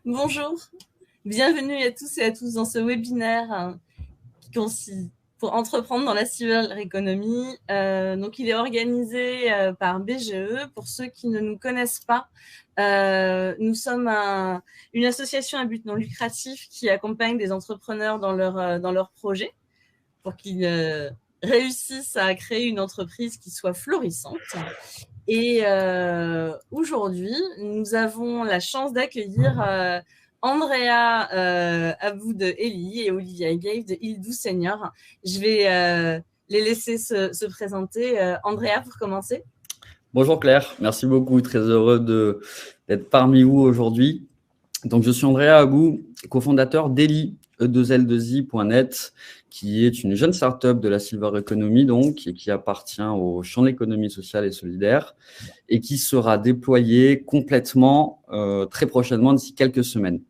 Bonjour, bienvenue à tous et à tous dans ce webinaire qui consiste pour entreprendre dans la circular economy. Donc, il est organisé par BGE. Pour ceux qui ne nous connaissent pas, nous sommes une association à but non lucratif qui accompagne des entrepreneurs dans leur projet pour qu'ils réussissent à créer une entreprise qui soit florissante. Et aujourd'hui, nous avons la chance d'accueillir Andrea Abou de Eli et Olivia Gave de Il Senior. Je vais les laisser se présenter. Andrea, pour commencer. Bonjour Claire, merci beaucoup, très heureux d'être parmi vous aujourd'hui. Donc je suis Andrea Abou, cofondateur d'Eli, e2l2i.net, qui est une jeune start-up de la Silver Economy, donc, et qui appartient au champ de l'économie sociale et solidaire, et qui sera déployée complètement très prochainement d'ici quelques semaines.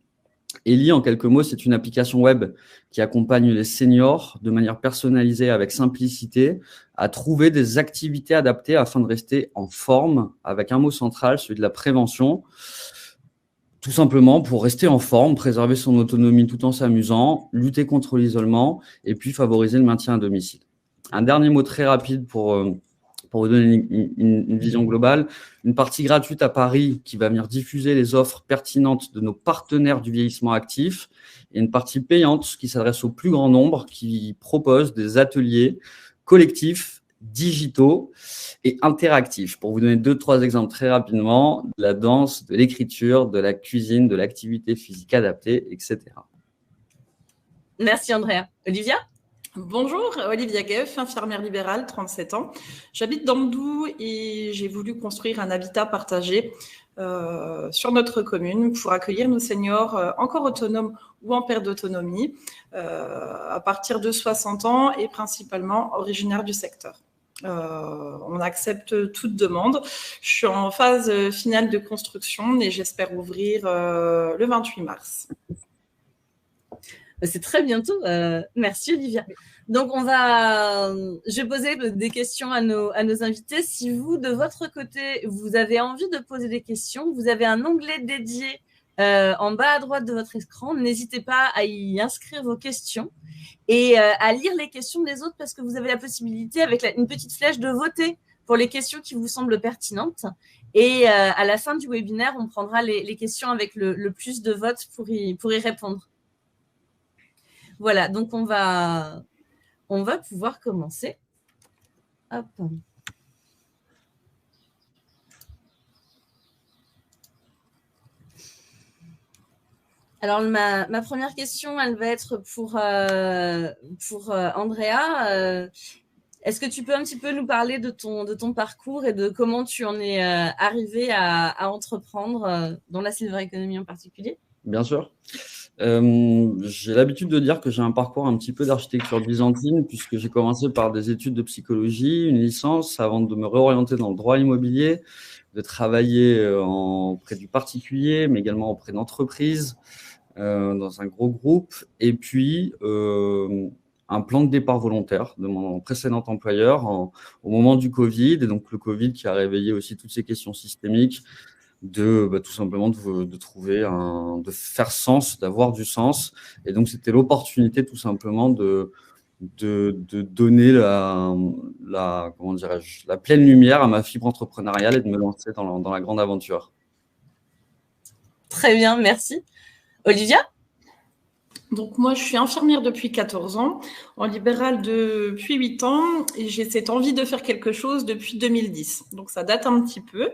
Eli, en quelques mots, c'est une application web qui accompagne les seniors de manière personnalisée avec simplicité à trouver des activités adaptées afin de rester en forme, avec un mot central, celui de la prévention. Tout simplement pour rester en forme, préserver son autonomie tout en s'amusant, lutter contre l'isolement et puis favoriser le maintien à domicile. Un dernier mot très rapide pour vous donner une vision globale, une partie gratuite à Paris qui va venir diffuser les offres pertinentes de nos partenaires du vieillissement actif et une partie payante qui s'adresse au plus grand nombre, qui propose des ateliers collectifs, digitaux et interactifs. Pour vous donner 2-3 exemples très rapidement, de la danse, de l'écriture, de la cuisine, de l'activité physique adaptée, etc. Merci Andrea. Olivia ? Bonjour, Olivia Geff, infirmière libérale, 37 ans. J'habite dans le Doubs et j'ai voulu construire un habitat partagé sur notre commune pour accueillir nos seniors encore autonomes ou en perte d'autonomie à partir de 60 ans et principalement originaires du secteur. On accepte toute demande. Je suis en phase finale de construction et j'espère ouvrir le 28 mars. C'est très bientôt. Merci Olivia. Donc je vais poser des questions à nos invités. Si vous, de votre côté, vous avez envie de poser des questions, vous avez un onglet dédié en bas à droite de votre écran. N'hésitez pas à y inscrire vos questions et à lire les questions des autres parce que vous avez la possibilité, avec une petite flèche, de voter pour les questions qui vous semblent pertinentes. Et à la fin du webinaire, on prendra les questions avec le plus de votes pour y répondre. Voilà, donc on va pouvoir commencer. Hop. Alors, ma première question, elle va être pour Andrea. Est-ce que tu peux un petit peu nous parler de ton parcours et de comment tu en es arrivé à entreprendre dans la Silver Economy en particulier ? Bien sûr. J'ai l'habitude de dire que j'ai un parcours un petit peu d'architecture byzantine puisque j'ai commencé par des études de psychologie, une licence, avant de me réorienter dans le droit immobilier, de travailler auprès du particulier, mais également auprès d'entreprises, dans un gros groupe, et puis un plan de départ volontaire de mon précédent employeur au moment du Covid, et donc le Covid qui a réveillé aussi toutes ces questions systémiques, tout simplement de trouver de faire sens, d'avoir du sens. Et donc, c'était l'opportunité tout simplement de donner la pleine lumière à ma fibre entrepreneuriale et de me lancer dans la grande aventure. Très bien, merci. Olivia ? Donc moi, je suis infirmière depuis 14 ans, en libéral depuis 8 ans, et j'ai cette envie de faire quelque chose depuis 2010. Donc ça date un petit peu.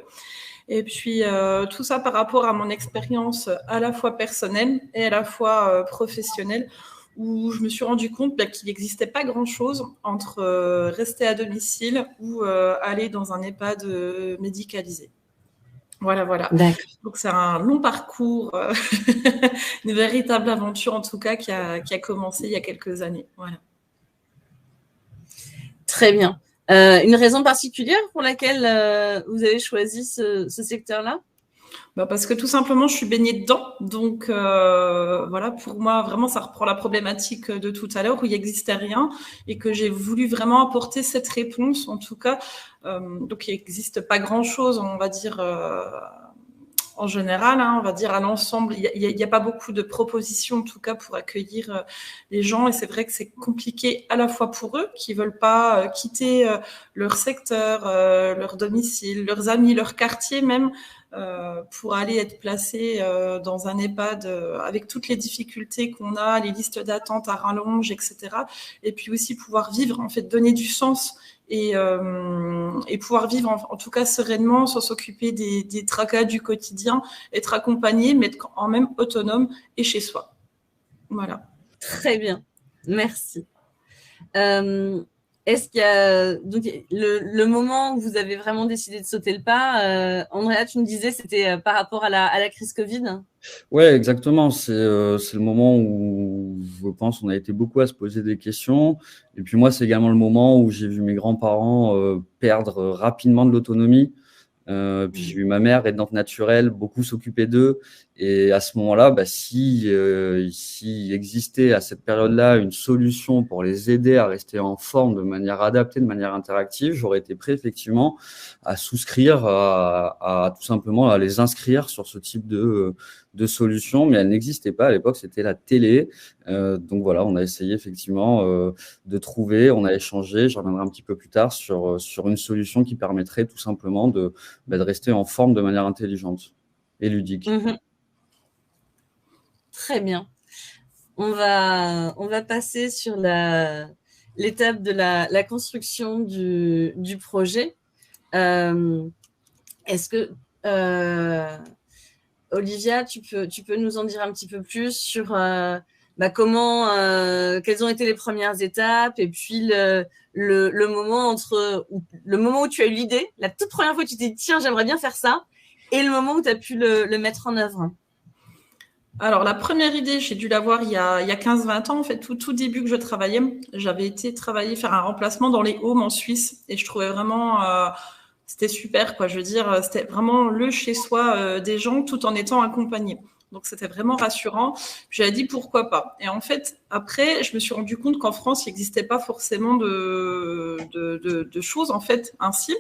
Et puis, tout ça par rapport à mon expérience à la fois personnelle et à la fois professionnelle, où je me suis rendu compte qu'il n'existait pas grand-chose entre rester à domicile ou aller dans un EHPAD médicalisé. Voilà. D'accord. Donc, c'est un long parcours, une véritable aventure en tout cas qui a commencé il y a quelques années. Voilà. Très bien. Une raison particulière pour laquelle vous avez choisi ce secteur-là ? Parce que tout simplement, je suis baignée dedans. Donc, voilà, pour moi, vraiment, ça reprend la problématique de tout à l'heure où il n'existait rien et que j'ai voulu vraiment apporter cette réponse, en tout cas. Donc, il n'existe pas grand-chose, on va dire, en général, hein, on va dire à l'ensemble, il n'y a pas beaucoup de propositions, en tout cas, pour accueillir les gens. Et c'est vrai que c'est compliqué à la fois pour eux qui veulent pas quitter leur secteur, leur domicile, leurs amis, leur quartier même, pour aller être placés dans un EHPAD avec toutes les difficultés qu'on a, les listes d'attente à rallonge, etc. Et puis aussi pouvoir vivre, en fait, donner du sens et pouvoir vivre en tout cas sereinement, sans s'occuper des tracas du quotidien, être accompagné, mais être en même autonome et chez soi. Voilà. Très bien, merci. Est-ce qu'il y a donc le moment où vous avez vraiment décidé de sauter le pas, Andrea, tu me disais, c'était par rapport à la crise Covid? Ouais, exactement. C'est le moment où je pense on a été beaucoup à se poser des questions. Et puis moi, c'est également le moment où j'ai vu mes grands-parents perdre rapidement de l'autonomie. Puis j'ai vu ma mère, aidante naturelle, beaucoup s'occuper d'eux. Et à ce moment-là, si existait à cette période-là une solution pour les aider à rester en forme de manière adaptée, de manière interactive, j'aurais été prêt effectivement à souscrire, à tout simplement à les inscrire sur ce type de solution, mais elle n'existait pas à l'époque, c'était la télé. Donc voilà, on a essayé effectivement de trouver, on a échangé, je reviendrai un petit peu plus tard sur une solution qui permettrait tout simplement de rester en forme de manière intelligente et ludique. Très bien. On va passer sur l'étape de la construction du projet. Est-ce que Olivia, tu peux nous en dire un petit peu plus sur comment, quelles ont été les premières étapes et puis le moment où tu as eu l'idée, la toute première fois où tu t'es dit tiens, j'aimerais bien faire ça, et le moment où tu as pu le mettre en œuvre. Alors, la première idée, j'ai dû l'avoir il y a 15-20 ans, en fait, tout début que je travaillais. J'avais été faire un remplacement dans les Hauts en Suisse et je trouvais vraiment, c'était super, quoi. Je veux dire, c'était vraiment le chez-soi des gens tout en étant accompagné. Donc, c'était vraiment rassurant. J'ai dit pourquoi pas. Et en fait, après, je me suis rendu compte qu'en France, il n'existait pas forcément de choses, en fait, ainsi.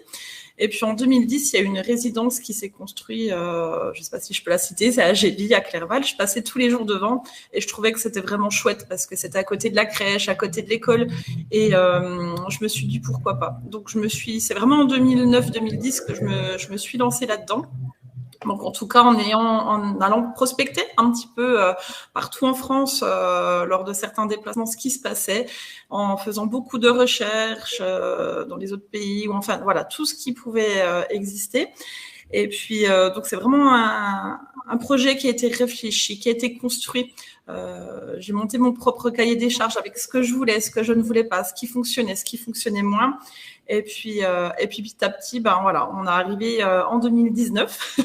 Et puis en 2010, il y a une résidence qui s'est construite, je ne sais pas si je peux la citer, c'est à Gély, à Clerval. Je passais tous les jours devant et je trouvais que c'était vraiment chouette parce que c'était à côté de la crèche, à côté de l'école. Et je me suis dit pourquoi pas. Donc c'est vraiment en 2009-2010 que je me suis lancée là-dedans. Donc, en tout cas, en allant prospecter un petit peu partout en France lors de certains déplacements, ce qui se passait, en faisant beaucoup de recherches dans les autres pays, ou enfin, voilà, tout ce qui pouvait exister. Et puis, donc, c'est vraiment un projet qui a été réfléchi, qui a été construit. J'ai monté mon propre cahier des charges avec ce que je voulais, ce que je ne voulais pas, ce qui fonctionnait moins. Et puis petit à petit, voilà, on est arrivé en 2019,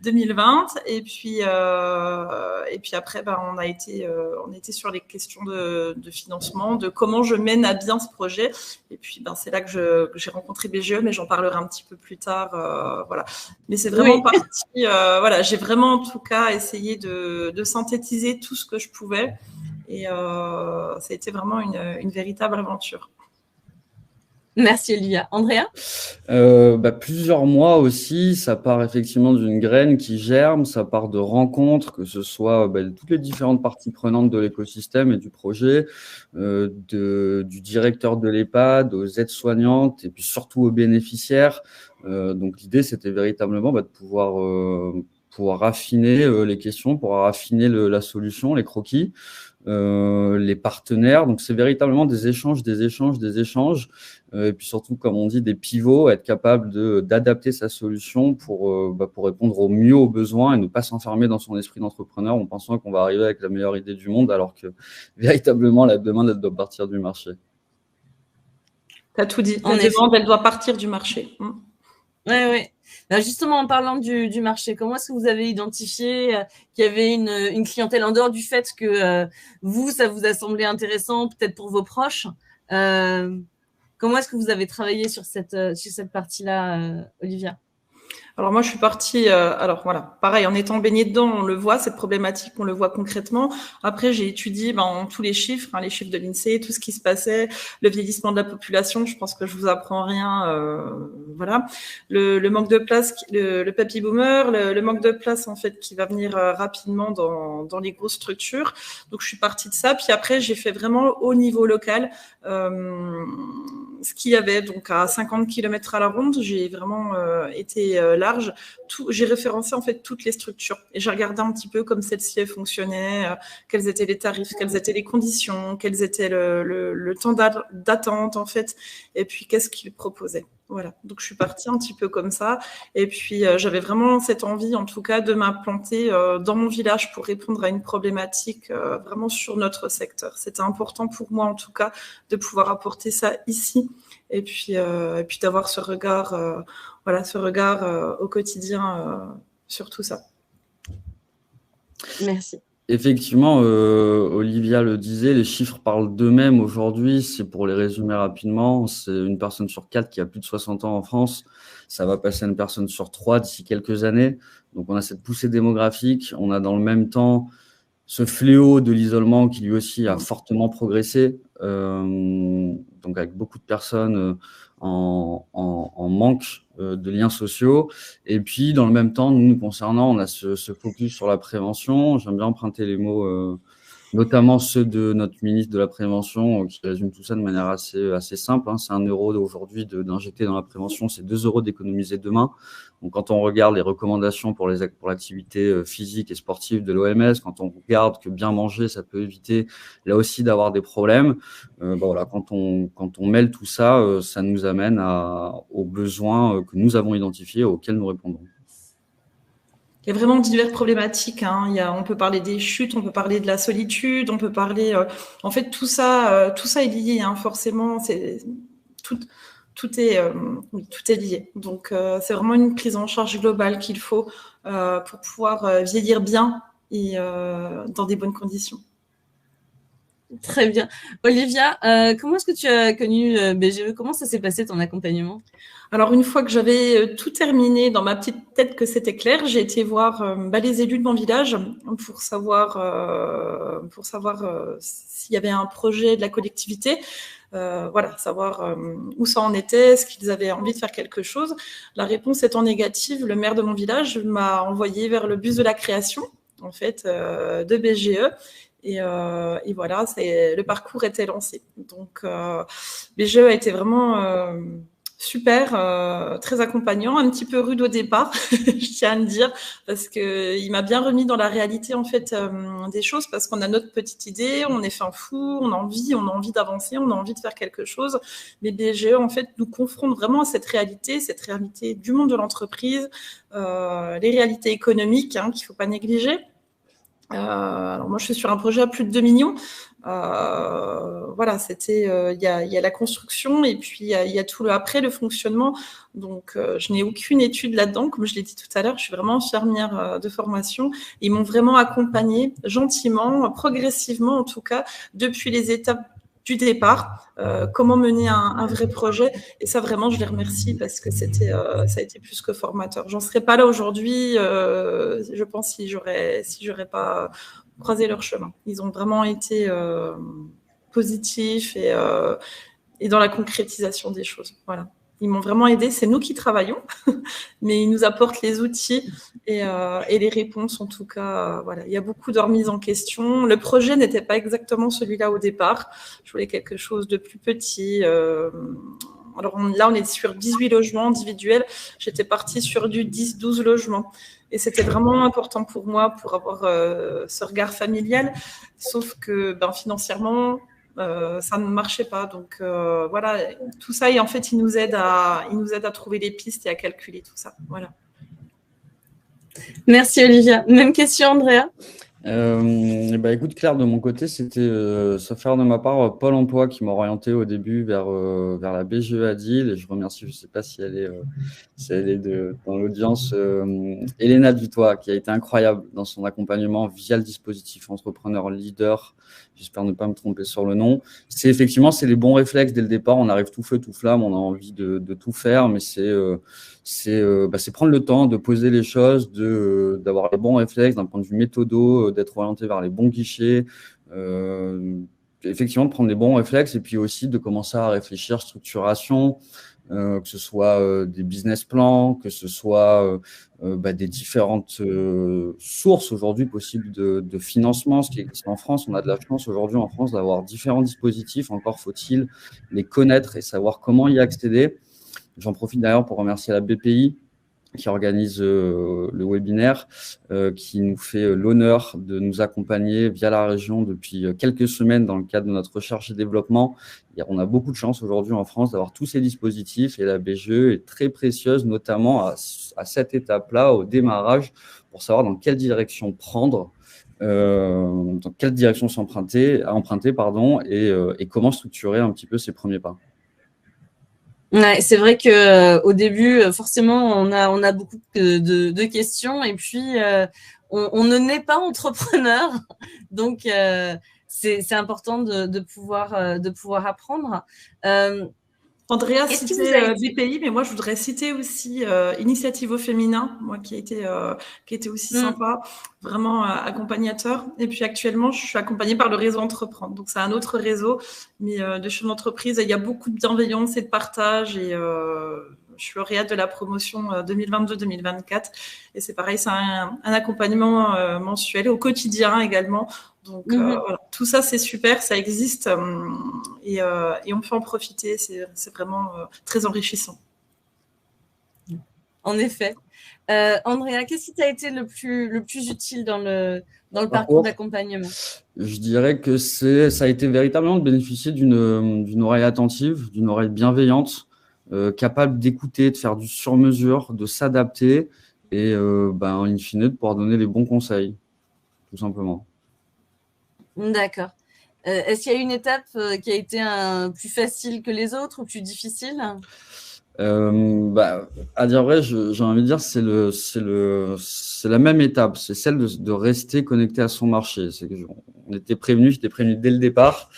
2020, et puis après, on était sur les questions de financement, de comment je mène à bien ce projet. Et puis, c'est là que j'ai rencontré BGE, mais j'en parlerai un petit peu plus tard, voilà. Mais c'est vraiment parti, voilà, j'ai vraiment en tout cas essayé de synthétiser tout ce que je pouvais, et ça a été vraiment une véritable aventure. Merci Olivia. Andrea? Plusieurs mois aussi, ça part effectivement d'une graine qui germe, ça part de rencontres, que ce soit toutes les différentes parties prenantes de l'écosystème et du projet, du directeur de l'EHPAD, aux aides-soignantes et puis surtout aux bénéficiaires. Donc l'idée, c'était véritablement de pouvoir affiner les questions, pouvoir affiner la solution, les croquis. Les partenaires. Donc, c'est véritablement des échanges. Et puis surtout, comme on dit, des pivots, être capable d'adapter sa solution pour répondre au mieux aux besoins et ne pas s'enfermer dans son esprit d'entrepreneur en pensant qu'on va arriver avec la meilleure idée du monde, alors que véritablement, la demande, elle doit partir du marché. Tu as tout dit. La demande, elle doit partir du marché. Oui. Justement, en parlant du marché, comment est-ce que vous avez identifié qu'il y avait une clientèle en dehors du fait que ça vous a semblé intéressant, peut-être pour vos proches? Comment est-ce que vous avez travaillé sur cette partie-là, Olivia? Alors moi, je suis partie, alors voilà, pareil, en étant baignée dedans, on le voit, cette problématique, on le voit concrètement. Après, j'ai étudié tous les chiffres, les chiffres de l'INSEE, tout ce qui se passait, le vieillissement de la population, je pense que je vous apprends rien, voilà. Le manque de place, le baby boomer, le manque de place, en fait, qui va venir rapidement dans les grosses structures. Donc, je suis partie de ça. Puis après, j'ai fait vraiment au niveau local, ce qu'il y avait, donc à 50 km à la ronde, j'ai vraiment été large. J'ai référencé en fait toutes les structures et j'ai regardé un petit peu comme celle-ci fonctionnait, quels étaient les tarifs, quelles étaient les conditions, quels étaient le temps d'attente en fait, et puis qu'est-ce qu'ils proposaient. Voilà, donc je suis partie un petit peu comme ça, et puis j'avais vraiment cette envie, en tout cas, de m'implanter dans mon village pour répondre à une problématique vraiment sur notre secteur. C'était important pour moi, en tout cas, de pouvoir apporter ça ici, et puis d'avoir ce regard, au quotidien sur tout ça. Merci. Effectivement, Olivia le disait, les chiffres parlent d'eux-mêmes aujourd'hui. C'est pour les résumer rapidement, c'est une personne sur 4 qui a plus de 60 ans en France. Ça va passer à une personne sur 3 d'ici quelques années. Donc, on a cette poussée démographique. On a dans le même temps ce fléau de l'isolement qui lui aussi a fortement progressé. Donc, avec beaucoup de personnes en manque de liens sociaux. Et puis, dans le même temps, nous concernant, on a ce focus sur la prévention. J'aime bien emprunter les mots, notamment ceux de notre ministre de la Prévention, qui résume tout ça de manière assez simple. C'est 1 euro aujourd'hui d'injecter dans la prévention, c'est 2 euros d'économiser demain. Donc, quand on regarde les recommandations pour l'activité physique et sportive de l'OMS, quand on regarde que bien manger, ça peut éviter là aussi d'avoir des problèmes. Voilà, quand on mêle tout ça, ça nous amène aux besoins que nous avons identifiés, auxquels nous répondons. Il y a vraiment diverses problématiques. On peut parler des chutes, on peut parler de la solitude, on peut parler. En fait, tout ça est lié. Forcément, tout est lié. Donc, c'est vraiment une prise en charge globale qu'il faut pour pouvoir vieillir bien et dans des bonnes conditions. Très bien. Olivia, comment est-ce que tu as connu BGE? Comment ça s'est passé ton accompagnement? Alors, une fois que j'avais tout terminé, dans ma petite tête que c'était clair, j'ai été voir les élus de mon village pour savoir s'il y avait un projet de la collectivité. Savoir où ça en était, est-ce qu'ils avaient envie de faire quelque chose. La réponse étant négative, le maire de mon village m'a envoyé vers le bus de la création, en fait, de BGE. Et voilà, le parcours était lancé. Donc, BGE a été vraiment super, très accompagnant, un petit peu rude au départ, je tiens à le dire, parce qu'il m'a bien remis dans la réalité en fait des choses, parce qu'on a notre petite idée, on est fin fou, on a envie d'avancer, on a envie de faire quelque chose, mais BGE en fait nous confronte vraiment à cette réalité du monde de l'entreprise, les réalités économiques qu'il ne faut pas négliger. Alors moi je suis sur un projet à plus de 2 millions. C'était il y a la construction et puis il y a tout après le fonctionnement. Donc je n'ai aucune étude là-dedans, comme je l'ai dit tout à l'heure, je suis vraiment infirmière de formation. Ils m'ont vraiment accompagnée gentiment, progressivement en tout cas, depuis les étapes du départ, comment mener un vrai projet. Et ça, vraiment, je les remercie parce que ça a été plus que formateur. J'en serais pas là aujourd'hui, je pense, si j'aurais pas croisé leur chemin. Ils ont vraiment été positifs et dans la concrétisation des choses. Voilà. Ils m'ont vraiment aidé. C'est nous qui travaillons, mais ils nous apportent les outils et les réponses. En tout cas, il y a beaucoup de remises en question. Le projet n'était pas exactement celui-là au départ. Je voulais quelque chose de plus petit. Alors là, on est sur 18 logements individuels. J'étais partie sur du 10-12 logements. Et c'était vraiment important pour moi pour avoir ce regard familial. Sauf que financièrement, ça ne marchait pas. Donc tout ça, et en fait, il nous aide à trouver les pistes et à calculer tout ça. Voilà. Merci Olivia. Même question, Andrea. Écoute, Claire, de mon côté, c'était, sauf faire de ma part, Pôle emploi qui m'a orienté au début vers la BGE à Deal. Et je remercie, je ne sais pas si elle est dans l'audience, Elena Dutoit, qui a été incroyable dans son accompagnement via le dispositif Entrepreneur Leader, j'espère ne pas me tromper sur le nom. C'est effectivement, c'est les bons réflexes dès le départ. On arrive tout feu, tout flamme, on a envie de tout faire, mais c'est prendre le temps de poser les choses, d'avoir les bons réflexes d'un point de vue méthodo, d'être orienté vers les bons guichets. Effectivement, de prendre les bons réflexes et puis aussi de commencer à réfléchir structuration, que ce soit des business plans, que ce soit des différentes sources aujourd'hui possibles de financement. Ce qui existe en France, on a de la chance aujourd'hui en France d'avoir différents dispositifs. Encore faut-il les connaître et savoir comment y accéder. J'en profite d'ailleurs pour remercier la BPI qui organise le webinaire, qui nous fait l'honneur de nous accompagner via la région depuis quelques semaines dans le cadre de notre recherche et développement. On a beaucoup de chance aujourd'hui en France d'avoir tous ces dispositifs et la BGE est très précieuse, notamment à cette étape-là, au démarrage, pour savoir dans quelle direction prendre, dans quelle direction emprunter, et comment structurer un petit peu ses premiers pas. Ouais, c'est vrai que au début, forcément, on a beaucoup de questions et puis on ne naît pas entrepreneur, donc c'est important de pouvoir apprendre. Andrea citait BPI, mais moi je voudrais citer aussi Initiative au féminin, moi qui a été aussi sympa, vraiment accompagnateur. Et puis actuellement, je suis accompagnée par le réseau Entreprendre. Donc c'est un autre réseau, mais de chefs d'entreprise. Il y a beaucoup de bienveillance et de partage. Et je suis lauréate de la promotion 2022-2024. Et c'est pareil, c'est un accompagnement mensuel au quotidien également. Donc voilà, tout ça c'est super, ça existe et on peut en profiter, c'est vraiment très enrichissant. En effet. Andrea, qu'est-ce qui t'a été le plus utile dans le parcours d'accompagnement? Je dirais que ça a été véritablement de bénéficier d'une oreille attentive, d'une oreille bienveillante, capable d'écouter, de faire du sur-mesure, de s'adapter et in fine de pouvoir donner les bons conseils, tout simplement. D'accord. Est-ce qu'il y a une étape qui a été plus facile que les autres ou plus difficile? À dire vrai, j'ai envie de dire c'est la même étape, c'est celle de rester connecté à son marché. J'étais prévenu dès le départ.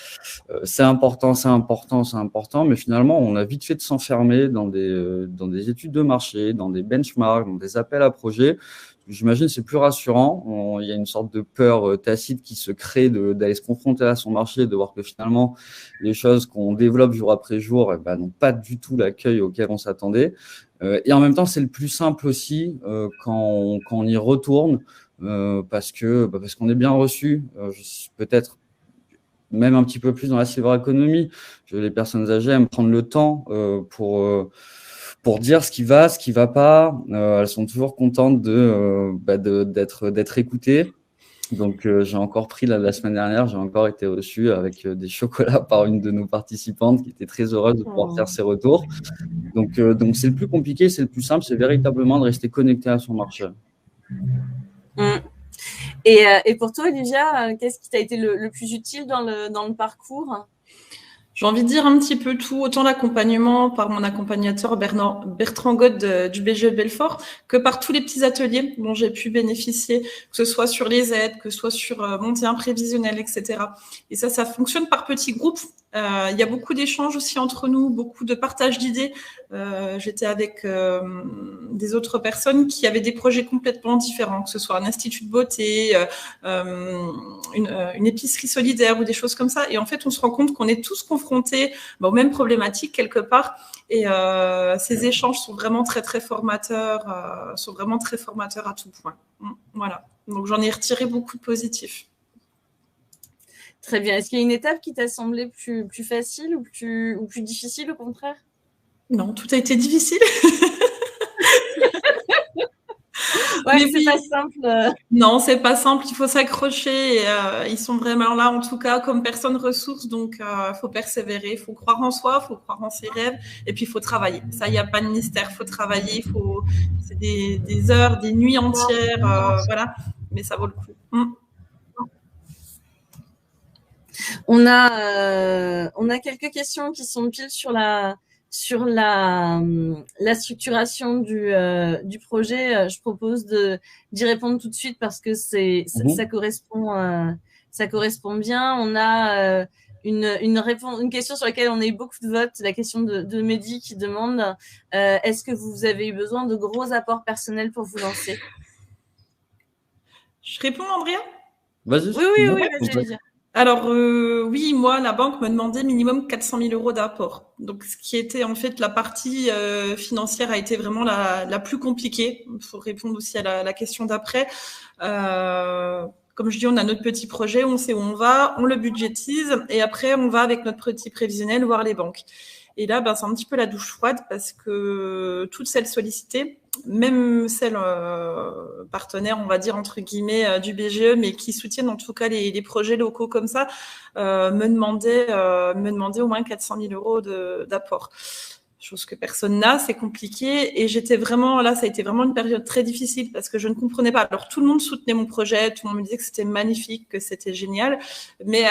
C'est important, mais finalement, on a vite fait de s'enfermer dans des études de marché, dans des benchmarks, dans des appels à projets. J'imagine que c'est plus rassurant. Il y a une sorte de peur tacite qui se crée d'aller se confronter à son marché, de voir que finalement, les choses qu'on développe jour après jour n'ont pas du tout l'accueil auquel on s'attendait. Et en même temps, c'est le plus simple aussi quand on y retourne parce qu'on est bien reçu. Peut-être même un petit peu plus dans la silver economy. Les personnes âgées aiment prendre le temps pour dire ce qui va pas. Elles sont toujours contentes d'être écoutées. Donc, j'ai encore pris la semaine dernière, j'ai encore été reçu avec des chocolats par une de nos participantes qui était très heureuse de pouvoir faire ses retours. Donc c'est le plus compliqué, c'est le plus simple, c'est véritablement de rester connecté à son marché. Et pour toi, Olivia, qu'est-ce qui t'a été le plus utile dans le parcours? J'ai envie de dire un petit peu tout, autant l'accompagnement par mon accompagnateur Bertrand God du BGE Belfort, que par tous les petits ateliers dont j'ai pu bénéficier, que ce soit sur les aides, que ce soit sur monter un prévisionnel, etc. Et ça fonctionne par petits groupes. Il y a beaucoup d'échanges aussi entre nous, beaucoup de partage d'idées. J'étais avec des autres personnes qui avaient des projets complètement différents, que ce soit un institut de beauté, une épicerie solidaire ou des choses comme ça. Et en fait, on se rend compte qu'on est tous confrontés aux mêmes problématiques quelque part. Et ces échanges sont vraiment très, très formateurs, à tout point. Voilà. Donc, j'en ai retiré beaucoup de positifs. Très bien. Est-ce qu'il y a une étape qui t'a semblé plus facile ou plus difficile, au contraire? Non, tout a été difficile. Ouais, c'est pas simple. Non, c'est pas simple. Il faut s'accrocher. Ils sont vraiment là, en tout cas, comme personne ressource. Donc, faut persévérer. Il faut croire en soi. Il faut croire en ses rêves. Et puis, il faut travailler. Ça, il n'y a pas de mystère. Il faut travailler. C'est des heures, des nuits entières. Voilà. Mais ça vaut le coup. On a quelques questions qui sont pile sur la structuration du projet. Je propose d'y répondre tout de suite parce que ça correspond ça correspond bien. On a une question sur laquelle on a eu beaucoup de votes, la question de Mehdi qui demande est-ce que vous avez eu besoin de gros apports personnels pour vous lancer? Je réponds, Andrea? Vas-y. Oui, vas-y. Alors, oui, moi, la banque me demandait minimum 400 000 euros d'apport. Donc, ce qui était en fait la partie financière a été vraiment la plus compliquée. Il faut répondre aussi à la question d'après. Comme je dis, on a notre petit projet, on sait où on va, on le budgétise et après, on va avec notre petit prévisionnel voir les banques. Et là, c'est un petit peu la douche froide parce que toutes celles sollicitées, même celles partenaires, on va dire, entre guillemets, du BGE, mais qui soutiennent en tout cas les projets locaux comme ça, me demandaient au moins 400 000 euros d'apport. Chose que personne n'a, c'est compliqué. Et j'étais vraiment, là, ça a été vraiment une période très difficile parce que je ne comprenais pas. Alors, tout le monde soutenait mon projet, tout le monde me disait que c'était magnifique, que c'était génial, mais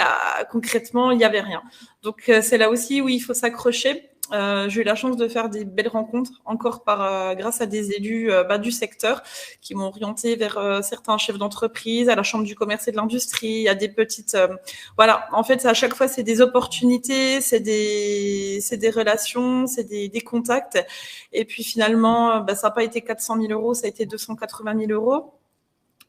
concrètement, il n'y avait rien. Donc, c'est là aussi où il faut s'accrocher. J'ai eu la chance de faire des belles rencontres, encore grâce à des élus du secteur qui m'ont orienté vers certains chefs d'entreprise, à la Chambre du commerce et de l'industrie, à des petites... voilà, en fait, à chaque fois, c'est des opportunités, c'est des relations, c'est des contacts. Et puis finalement, ça n'a pas été 400 000 euros, ça a été 280 000 euros.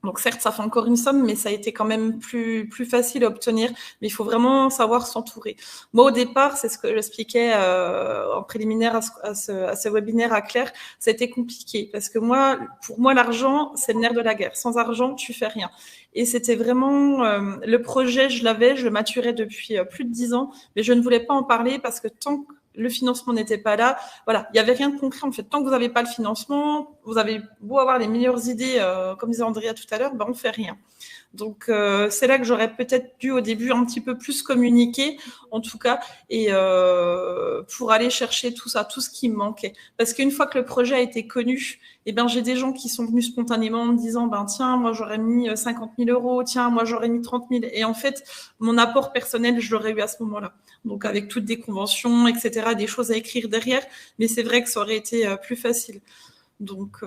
Donc certes, ça fait encore une somme, mais ça a été quand même plus facile à obtenir. Mais il faut vraiment savoir s'entourer. Moi, au départ, c'est ce que j'expliquais en préliminaire à ce webinaire à Claire, ça a été compliqué parce que pour moi, l'argent, c'est le nerf de la guerre. Sans argent, tu fais rien. Et c'était vraiment le projet, je le maturais depuis plus de 10 ans, mais je ne voulais pas en parler parce que tant que le financement n'était pas là, voilà, il n'y avait rien de concret en fait. Tant que vous n'avez pas le financement, vous avez beau avoir les meilleures idées, comme disait Andrea tout à l'heure, on ne fait rien. Donc, c'est là que j'aurais peut-être dû au début un petit peu plus communiquer, en tout cas, et pour aller chercher tout ça, tout ce qui me manquait. Parce qu'une fois que le projet a été connu, j'ai des gens qui sont venus spontanément en me disant, tiens, moi j'aurais mis 50 000 euros, tiens, moi j'aurais mis 30 000. Et en fait, mon apport personnel, je l'aurais eu à ce moment-là. Donc, avec toutes des conventions, etc., des choses à écrire derrière. Mais c'est vrai que ça aurait été plus facile. Donc...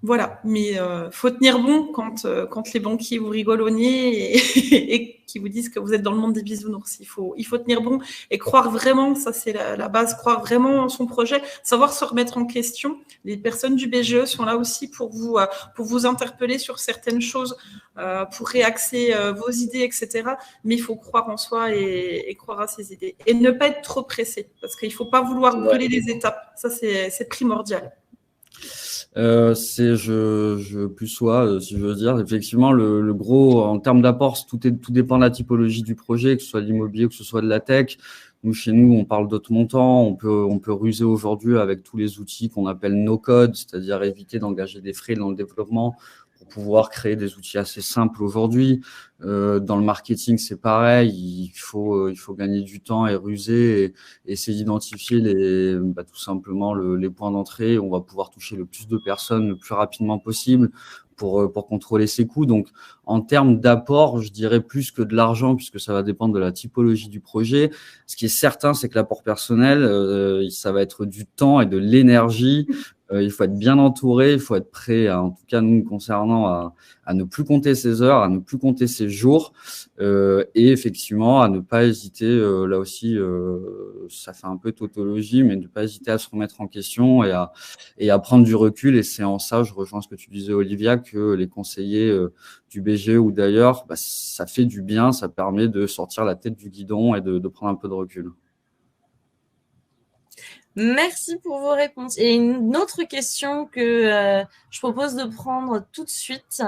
voilà, mais faut tenir bon quand les banquiers vous rigolent au nez et qui vous disent que vous êtes dans le monde des bisounours. Il faut tenir bon et croire vraiment, ça c'est la base, croire vraiment en son projet, savoir se remettre en question. Les personnes du BGE sont là aussi pour vous interpeller sur certaines choses, pour réaxer vos idées, etc. Mais il faut croire en soi et croire à ses idées. Et ne pas être trop pressé, parce qu'il ne faut pas vouloir brûler les étapes. Ça, c'est primordial. Je plus sois, si je veux dire. Effectivement, le gros, en termes d'apport, tout dépend de la typologie du projet, que ce soit de l'immobilier, que ce soit de la tech. Nous, chez nous, on parle d'autres montants. On peut ruser aujourd'hui avec tous les outils qu'on appelle no-code, c'est-à-dire éviter d'engager des frais dans le développement pour pouvoir créer des outils assez simples aujourd'hui. Dans le marketing, c'est pareil. Il faut gagner du temps et ruser et essayer d'identifier tout simplement les points d'entrée. On va pouvoir toucher le plus de personnes le plus rapidement possible pour contrôler ses coûts. Donc, en termes d'apport, je dirais plus que de l'argent, puisque ça va dépendre de la typologie du projet. Ce qui est certain, c'est que l'apport personnel, ça va être du temps et de l'énergie. Il faut être bien entouré, il faut être prêt, en tout cas nous concernant, à ne plus compter ses heures, à ne plus compter ses jours, et effectivement à ne pas hésiter, là aussi, ça fait un peu tautologie, mais ne pas hésiter à se remettre en question et à prendre du recul. Et c'est en ça, je rejoins ce que tu disais, Olivia, que les conseillers du BGE ou d'ailleurs, ça fait du bien, ça permet de sortir la tête du guidon et de prendre un peu de recul. Merci pour vos réponses. Et une autre question que je propose de prendre tout de suite,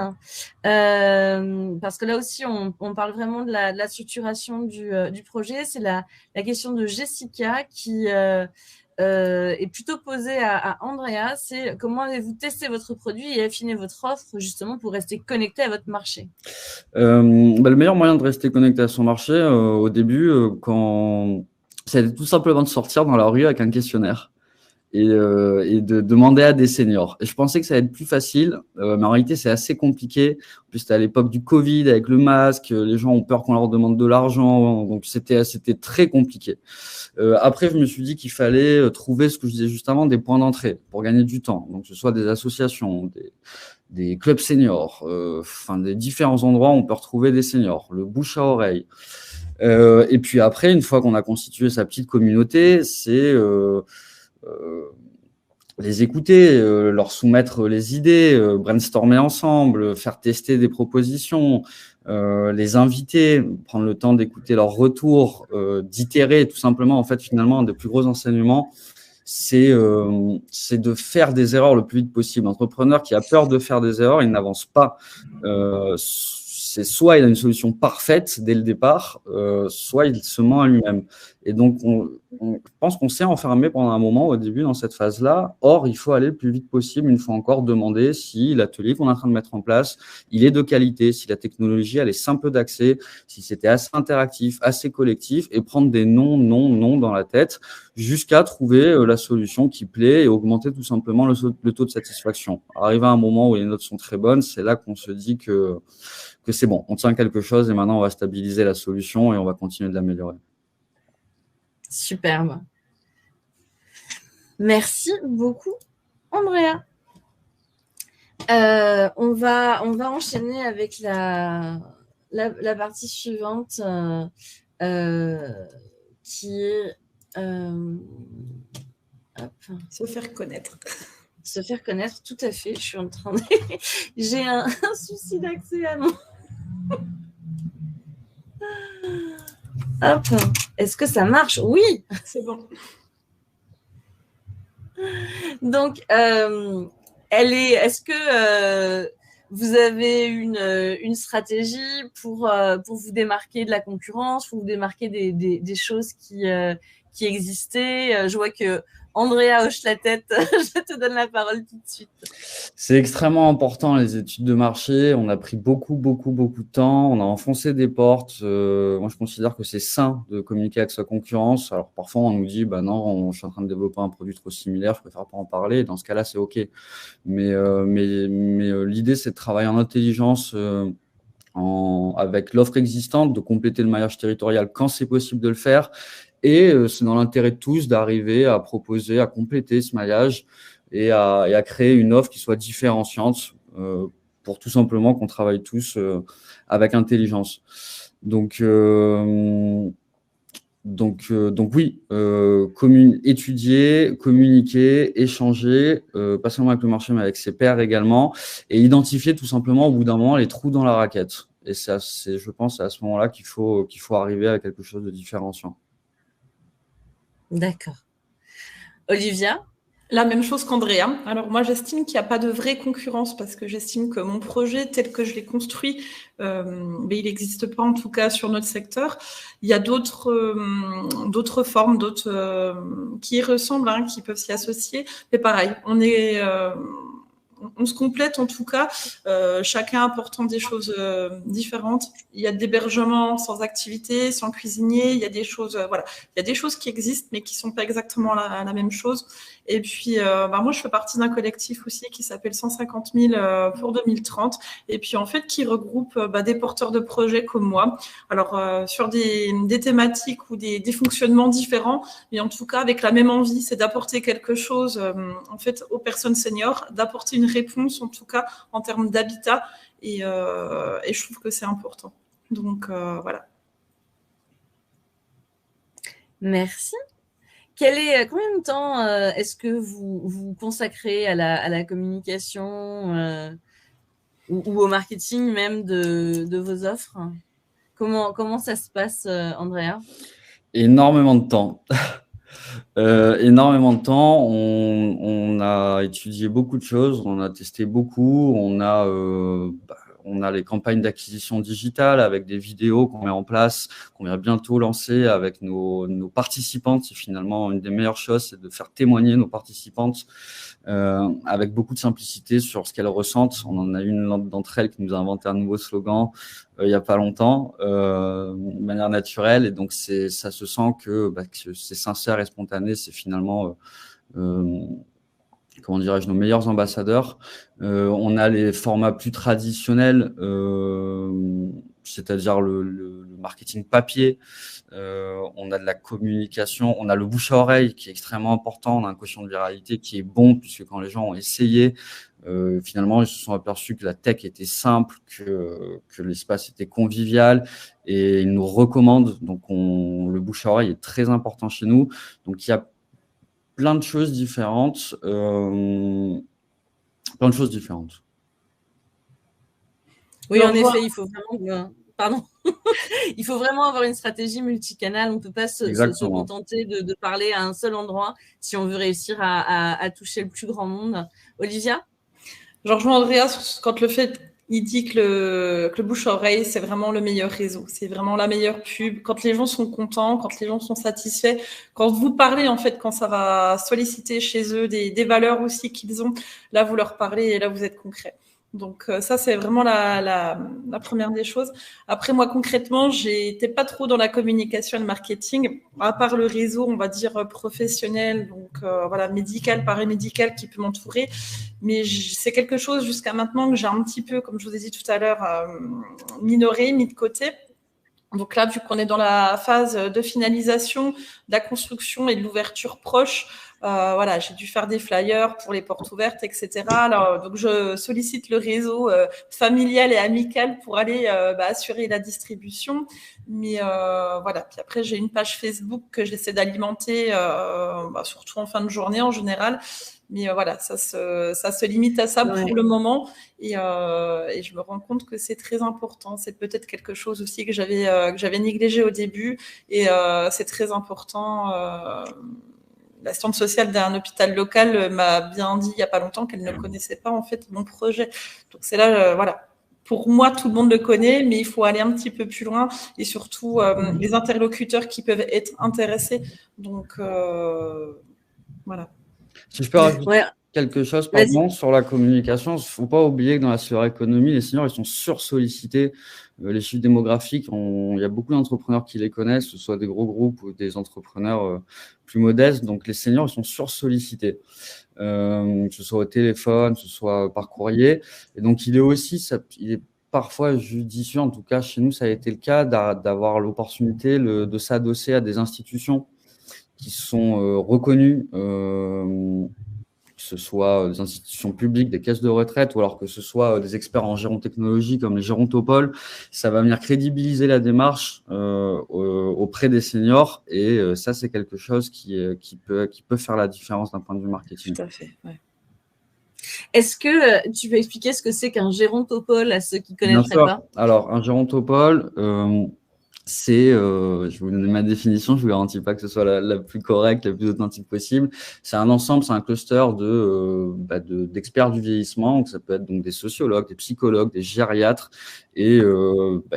parce que là aussi, on parle vraiment de la structuration du projet. C'est la question de Jessica qui est plutôt posée à Andrea. C'est comment avez-vous testé votre produit et affiné votre offre justement pour rester connecté à votre marché? Le meilleur moyen de rester connecté à son marché, au début, c'est tout simplement de sortir dans la rue avec un questionnaire et de demander à des seniors. Et je pensais que ça allait être plus facile, mais en réalité, c'est assez compliqué. En plus, c'était à l'époque du Covid avec le masque, les gens ont peur qu'on leur demande de l'argent, donc c'était très compliqué. Après, je me suis dit qu'il fallait trouver ce que je disais juste avant, des points d'entrée pour gagner du temps. Donc, que ce soit des associations, des clubs seniors, des différents endroits où on peut retrouver des seniors, le bouche à oreille. Et puis après, une fois qu'on a constitué sa petite communauté, c'est les écouter, leur soumettre les idées, brainstormer ensemble, faire tester des propositions, les inviter, prendre le temps d'écouter leurs retours, d'itérer tout simplement. En fait, finalement, un des plus gros enseignements, c'est de faire des erreurs le plus vite possible. L'entrepreneur qui a peur de faire des erreurs, il n'avance pas. C'est soit il a une solution parfaite dès le départ, soit il se ment à lui-même. Et donc, je pense qu'on s'est enfermé pendant un moment au début dans cette phase-là. Or, il faut aller le plus vite possible, une fois encore, demander si l'atelier qu'on est en train de mettre en place, il est de qualité, si la technologie, elle est simple d'accès, si c'était assez interactif, assez collectif, et prendre des non dans la tête jusqu'à trouver la solution qui plaît et augmenter tout simplement le taux de satisfaction. Arrivé à un moment où les notes sont très bonnes, c'est là qu'on se dit que c'est bon, on tient quelque chose et maintenant on va stabiliser la solution et on va continuer de l'améliorer. Superbe. Merci beaucoup, Andrea. On va enchaîner avec la partie suivante qui est se faire connaître. Se faire connaître, tout à fait. Je suis en train de... J'ai un souci d'accès à mon... Hop. Est-ce que ça marche? Oui. C'est bon. Donc, est-ce que vous avez une stratégie pour vous démarquer de la concurrence, pour vous démarquer des choses qui existaient? Je vois que Andrea hoche la tête. Je te donne la parole tout de suite. C'est extrêmement important, les études de marché. On a pris beaucoup de temps. On a enfoncé des portes. Moi, je considère que c'est sain de communiquer avec sa concurrence. Alors, parfois, on nous dit, bah non, je suis en train de développer un produit trop similaire, je préfère pas en parler. Dans ce cas-là, c'est OK. Mais l'idée, c'est de travailler en intelligence, avec l'offre existante, de compléter le maillage territorial quand c'est possible de le faire. Et c'est dans l'intérêt de tous d'arriver à proposer, à compléter ce maillage et à créer une offre qui soit différenciante pour tout simplement qu'on travaille tous avec intelligence. Donc oui, étudier, communiquer, échanger, pas seulement avec le marché, mais avec ses pairs également, et identifier tout simplement au bout d'un moment les trous dans la raquette. Et ça, je pense, à ce moment-là qu'il faut arriver à quelque chose de différenciant. D'accord. Olivia? La même chose qu'Andrea. Alors moi, j'estime qu'il n'y a pas de vraie concurrence parce que j'estime que mon projet tel que je l'ai construit, mais il n'existe pas en tout cas sur notre secteur. Il y a d'autres formes, qui y ressemblent, qui peuvent s'y associer. Mais pareil, on se complète en tout cas, chacun apportant des choses différentes. Il y a de l'hébergement sans activité, sans cuisinier. Il y a des choses, il y a des choses qui existent mais qui sont pas exactement la même chose. Et puis, moi, je fais partie d'un collectif aussi qui s'appelle 150 000 pour 2030. Et puis, en fait, qui regroupe des porteurs de projets comme moi. Alors, sur des thématiques ou des fonctionnements différents, mais en tout cas, avec la même envie, c'est d'apporter quelque chose, en fait, aux personnes seniors, d'apporter une réponse, en tout cas, en termes d'habitat. Et je trouve que c'est important. Donc, voilà. Merci. Combien de temps est-ce que vous consacrez à la communication ou au marketing même de vos offres? Comment ça se passe, Andrea? Énormément de temps. Énormément de temps. On a étudié beaucoup de choses, on a testé beaucoup, on a les campagnes d'acquisition digitale avec des vidéos qu'on met en place, qu'on va bientôt lancer avec nos participantes. C'est finalement une des meilleures choses, c'est de faire témoigner nos participantes avec beaucoup de simplicité sur ce qu'elles ressentent. On en a une d'entre elles qui nous a inventé un nouveau slogan il n'y a pas longtemps, de manière naturelle. Et donc, ça se sent que c'est sincère et spontané. C'est finalement comment dirais-je, nos meilleurs ambassadeurs. On a les formats plus traditionnels, c'est-à-dire le marketing papier. On a de la communication, on a le bouche à oreille qui est extrêmement important. On a un quotient de viralité qui est bon, puisque quand les gens ont essayé, finalement, ils se sont aperçus que la tech était simple, que l'espace était convivial, et ils nous recommandent. Donc, le bouche à oreille est très important chez nous. Donc, il y a plein de choses différentes. Plein de choses différentes. Oui, en effet, il faut vraiment... Pardon. Il faut vraiment avoir une stratégie multicanale. On ne peut pas se contenter de parler à un seul endroit si on veut réussir à toucher le plus grand monde. Olivia ? Je rejoins Andrea quand il dit que le bouche-oreille, c'est vraiment le meilleur réseau. C'est vraiment la meilleure pub. Quand les gens sont contents, quand les gens sont satisfaits, quand vous parlez, en fait, quand ça va solliciter chez eux des valeurs aussi qu'ils ont, là, vous leur parlez et là, vous êtes concret. Donc ça, c'est vraiment la première des choses. Après, moi, concrètement, j'étais pas trop dans la communication et le marketing, à part le réseau, on va dire, professionnel, donc voilà, médical, paramédical qui peut m'entourer. Mais c'est quelque chose jusqu'à maintenant que j'ai un petit peu, comme je vous ai dit tout à l'heure, minoré, mis de côté. Donc là, vu qu'on est dans la phase de finalisation, de la construction et de l'ouverture proche, voilà, j'ai dû faire des flyers pour les portes ouvertes, etc. Alors, donc je sollicite le réseau familial et amical pour aller assurer la distribution. Mais voilà. Puis après, j'ai une page Facebook que j'essaie d'alimenter, surtout en fin de journée en général. Mais voilà, ça se limite à ça pour le moment. Et je me rends compte que c'est très important. C'est peut-être quelque chose aussi que j'avais négligé au début. Et c'est très important. L'assistante sociale d'un hôpital local m'a bien dit il n'y a pas longtemps qu'elle ne connaissait pas en fait mon projet. Donc c'est là, voilà. Pour moi, tout le monde le connaît, mais il faut aller un petit peu plus loin et surtout les interlocuteurs qui peuvent être intéressés. Donc voilà. Si je peux rajouter quelque chose, pardon, sur la communication, il ne faut pas oublier que dans la sphère économie, les seniors, ils sont sursollicités. Les chiffres démographiques, il y a beaucoup d'entrepreneurs qui les connaissent, que ce soit des gros groupes ou des entrepreneurs plus modestes. Donc, les seniors, ils sont sursollicités, que ce soit au téléphone, que ce soit par courrier. Et donc, il est parfois judicieux, en tout cas chez nous, ça a été le cas, d'avoir l'opportunité de s'adosser à des institutions qui sont reconnues, que ce soit des institutions publiques, des caisses de retraite, ou alors que ce soit des experts en gérontechnologie comme les gérontopoles. Ça va venir crédibiliser la démarche auprès des seniors, et ça, c'est quelque chose qui peut faire la différence d'un point de vue marketing. Tout à fait, ouais. Est-ce que tu peux expliquer ce que c'est qu'un gérontopole à ceux qui ne connaîtraient pas ? Alors, un gérontopole, c'est, je vais vous donner ma définition, je vous garantis pas que ce soit la plus correcte, la plus authentique possible. C'est un ensemble, c'est un cluster d'experts du vieillissement. Donc ça peut être donc des sociologues, des psychologues, des gériatres, et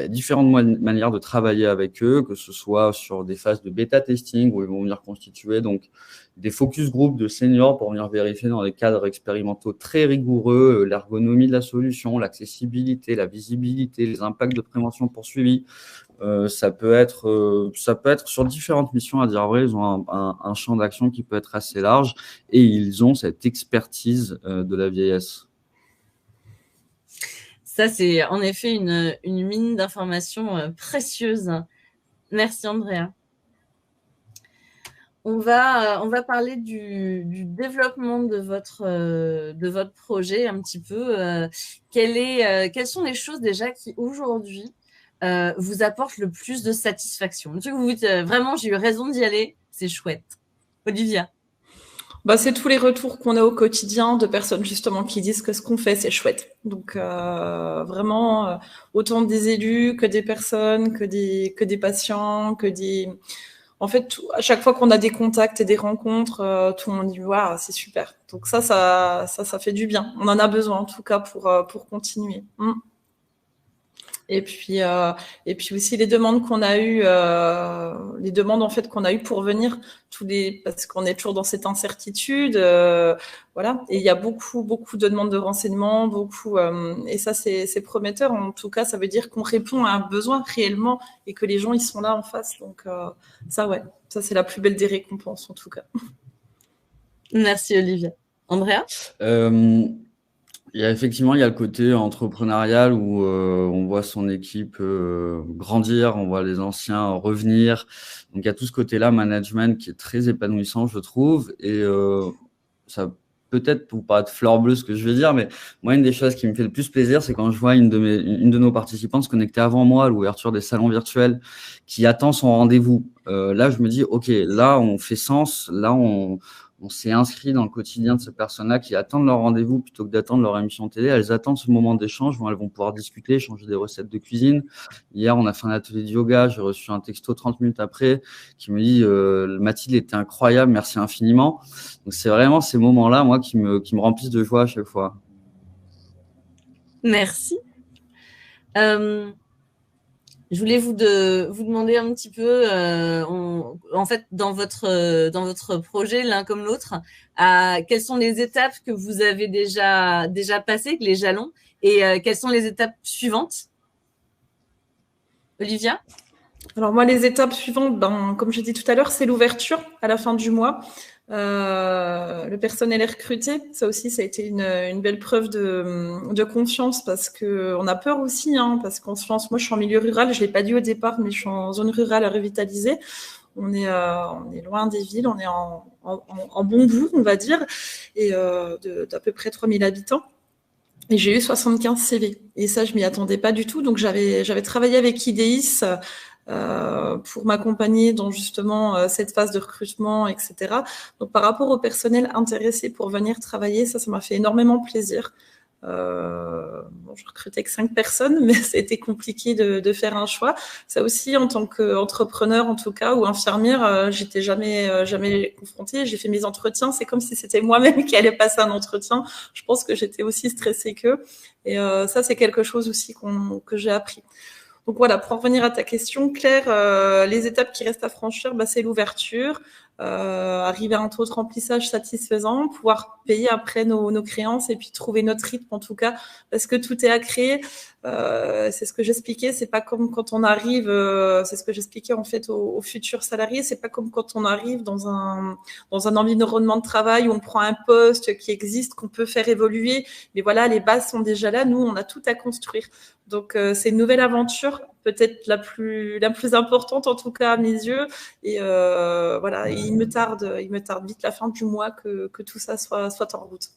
différentes manières de travailler avec eux, que ce soit sur des phases de bêta testing où ils vont venir constituer donc des focus group de seniors pour venir vérifier dans des cadres expérimentaux très rigoureux l'ergonomie de la solution, l'accessibilité, la visibilité, les impacts de prévention poursuivis. Ça peut être sur différentes missions, à dire vrai. Ils ont un champ d'action qui peut être assez large, et ils ont cette expertise de la vieillesse. Ça, c'est en effet une mine d'informations précieuse. Merci, Andrea. On va parler du développement de votre projet un petit peu. Quelles sont les choses déjà qui aujourd'hui vous apportent le plus de satisfaction? Le truc où vous dites vraiment j'ai eu raison d'y aller, c'est chouette. Olivia? C'est tous les retours qu'on a au quotidien de personnes justement qui disent que ce qu'on fait c'est chouette. Donc vraiment autant des élus que des personnes, que des patients, en fait, à chaque fois qu'on a des contacts et des rencontres, tout le monde dit waouh, c'est super. Donc ça fait du bien. On en a besoin en tout cas pour continuer. Et puis aussi les demandes qu'on a eues, les demandes en fait qu'on a eues pour venir, parce qu'on est toujours dans cette incertitude, voilà. Et il y a beaucoup de demandes de renseignements, et ça c'est prometteur. En tout cas, ça veut dire qu'on répond à un besoin réellement et que les gens ils sont là en face. Donc ça c'est la plus belle des récompenses en tout cas. Merci Olivia. Andrea? Il y a le côté entrepreneurial où on voit son équipe grandir, on voit les anciens revenir. Donc, il y a tout ce côté-là, management, qui est très épanouissant, je trouve. Et ça peut-être vous paraître fleur bleue ce que je vais dire, mais moi, une des choses qui me fait le plus plaisir, c'est quand je vois une de nos participantes se connecter avant moi à l'ouverture des salons virtuels, qui attend son rendez-vous. Là, je me dis, OK, là, on fait sens. Là, on s'est inscrit dans le quotidien de ces personnes-là qui attendent leur rendez-vous plutôt que d'attendre leur émission télé. Elles attendent ce moment d'échange où elles vont pouvoir discuter, changer des recettes de cuisine. Hier, on a fait un atelier de yoga. J'ai reçu un texto 30 minutes après qui me dit Mathilde était incroyable, merci infiniment. Donc, c'est vraiment ces moments-là, moi, qui me remplissent de joie à chaque fois. Merci. Je voulais vous demander un petit peu, en fait, dans votre projet, l'un comme l'autre, quelles sont les étapes que vous avez déjà passées, les jalons, et quelles sont les étapes suivantes? Olivia? Alors moi, les étapes suivantes, comme j'ai dit tout à l'heure, c'est l'ouverture à la fin du mois. Le personnel est recruté. Ça aussi, ça a été une belle preuve de confiance parce qu'on a peur aussi, parce qu'on se lance. Moi, je suis en milieu rural, je l'ai pas dit au départ, mais je suis en zone rurale à revitaliser. On est loin des villes, on est en bon bout, on va dire, et d'à peu près 3000 habitants. Et j'ai eu 75 CV. Et ça, je m'y attendais pas du tout. Donc, j'avais travaillé avec IDEIS pour m'accompagner dans justement cette phase de recrutement, etc. Donc, par rapport au personnel intéressé pour venir travailler, ça m'a fait énormément plaisir. Je recrutais que 5 personnes, mais c'était compliqué de faire un choix. Ça aussi, en tant qu'entrepreneur, en tout cas, ou infirmière, j'étais jamais confrontée. J'ai fait mes entretiens. C'est comme si c'était moi-même qui allais passer un entretien. Je pense que j'étais aussi stressée qu'eux. Et ça, c'est quelque chose aussi que j'ai appris. Donc voilà, pour en revenir à ta question, Claire, les étapes qui restent à franchir, c'est l'ouverture, arriver à un taux de remplissage satisfaisant, pouvoir payer après nos créances et puis trouver notre rythme en tout cas, parce que tout est à créer. C'est ce que j'expliquais, c'est pas comme quand on arrive, c'est ce que j'expliquais en fait aux futurs salariés, c'est pas comme quand on arrive dans un environnement de travail où on prend un poste qui existe, qu'on peut faire évoluer, mais voilà, les bases sont déjà là, nous on a tout à construire. Donc c'est une nouvelle aventure, peut-être la plus importante en tout cas à mes yeux, et voilà, il me tarde vite la fin du mois que tout ça soit en route.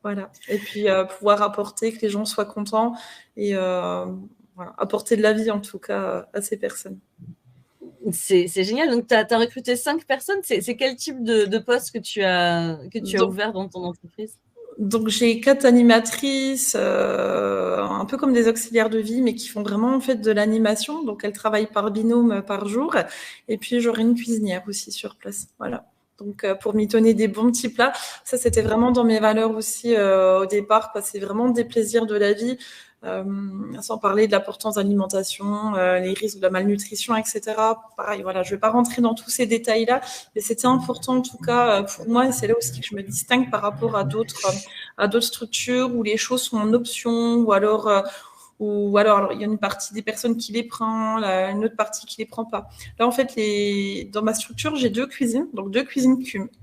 Voilà. Et puis pouvoir apporter, que les gens soient contents et voilà, apporter de la vie en tout cas à ces personnes. C'est génial. Donc, tu as recruté 5 personnes. C'est quel type de poste que tu as ouvert dans ton entreprise? Donc, j'ai 4 animatrices, un peu comme des auxiliaires de vie, mais qui font vraiment en fait de l'animation. Donc, elles travaillent par binôme par jour. Et puis, j'aurai une cuisinière aussi sur place. Voilà. Donc, pour m'y donner des bons petits plats, ça, c'était vraiment dans mes valeurs aussi au départ, parce que c'est vraiment des plaisirs de la vie, sans parler de l'importance de l'alimentation, les risques de la malnutrition, etc. Pareil, voilà, je ne vais pas rentrer dans tous ces détails-là, mais c'était important en tout cas pour moi, et c'est là aussi que je me distingue par rapport à d'autres structures où les choses sont en option, ou alors il y a une partie des personnes qui les prend, une autre partie qui les prend pas. Là, en fait, dans ma structure, j'ai 2 cuisines, donc 2 cuisines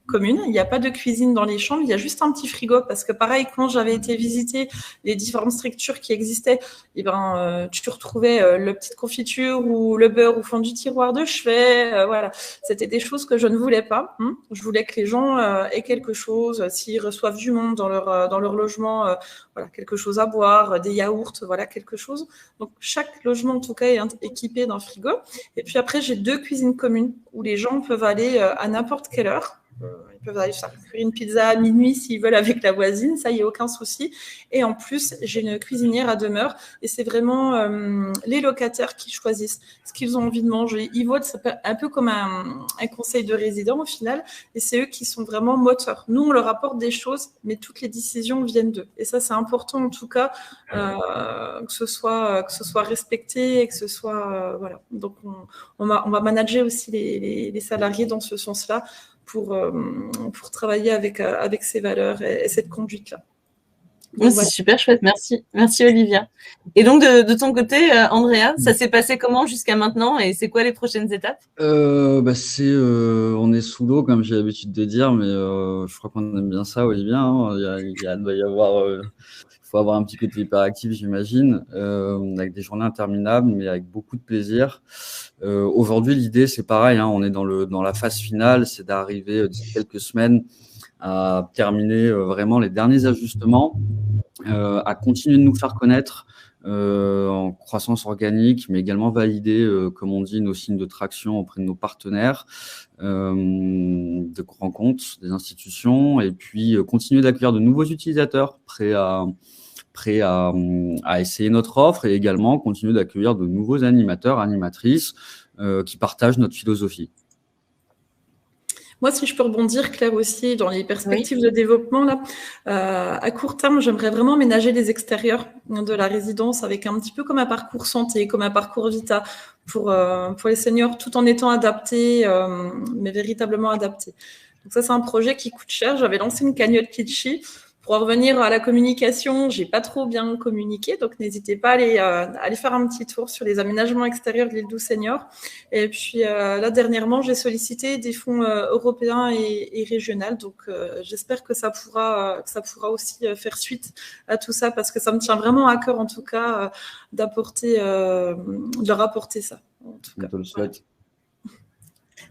communes. Il n'y a pas de cuisine dans les chambres, il y a juste un petit frigo, parce que pareil, quand j'avais été visiter les différentes structures qui existaient, tu retrouvais la petite confiture ou le beurre au fond du tiroir de chevet. Voilà, c'était des choses que je ne voulais pas. Je voulais que les gens aient quelque chose, s'ils reçoivent du monde dans leur logement, voilà, quelque chose à boire, des yaourts, voilà, quelque chose. Donc, chaque logement, en tout cas, est équipé d'un frigo. Et puis après, j'ai 2 cuisines communes où les gens peuvent aller à n'importe quelle heure. Ils peuvent aller faire cuire une pizza à minuit s'ils veulent avec la voisine, ça, il n'y a aucun souci. Et en plus, j'ai une cuisinière à demeure et c'est vraiment les locataires qui choisissent ce qu'ils ont envie de manger. Ils votent, c'est un peu comme un conseil de résident au final, et c'est eux qui sont vraiment moteurs. Nous, on leur apporte des choses, mais toutes les décisions viennent d'eux. Et ça, c'est important en tout cas que ce soit respecté et que ce soit voilà. Donc, on va manager aussi les salariés dans ce sens-là, pour travailler avec ces valeurs et cette conduite-là. Oh, c'est super chouette, merci Olivia. Et donc de ton côté, Andrea, ça s'est passé comment jusqu'à maintenant et c'est quoi les prochaines étapes? On est sous l'eau comme j'ai l'habitude de dire, mais je crois qu'on aime bien ça, Olivia, hein. Doit y avoir, faut avoir un petit côté hyperactif, j'imagine, avec des journées interminables, mais avec beaucoup de plaisir. Aujourd'hui, l'idée c'est pareil, hein, on est dans la phase finale, c'est d'arriver d'ici quelques semaines à terminer vraiment les derniers ajustements, à continuer de nous faire connaître en croissance organique, mais également valider, comme on dit, nos signes de traction auprès de nos partenaires, de grands comptes, des institutions, et puis continuer d'accueillir de nouveaux utilisateurs prêts à essayer notre offre, et également continuer d'accueillir de nouveaux animateurs, animatrices qui partagent notre philosophie. Moi, si je peux rebondir, Claire, aussi, dans les perspectives de développement, là, à court terme, j'aimerais vraiment aménager les extérieurs de la résidence avec un petit peu comme un parcours santé, comme un parcours vita pour les seniors, tout en étant adapté, mais véritablement adapté. Donc ça, c'est un projet qui coûte cher. J'avais lancé une cagnotte Litchi. Pour revenir à la communication, j'ai pas trop bien communiqué, donc n'hésitez pas à aller faire un petit tour sur les aménagements extérieurs de l'île Doux Senior. Et puis là, dernièrement, j'ai sollicité des fonds européens et régionaux, donc j'espère que ça pourra aussi faire suite à tout ça, parce que ça me tient vraiment à cœur, en tout cas, de leur apporter ça. En tout cas, je te le souhaite.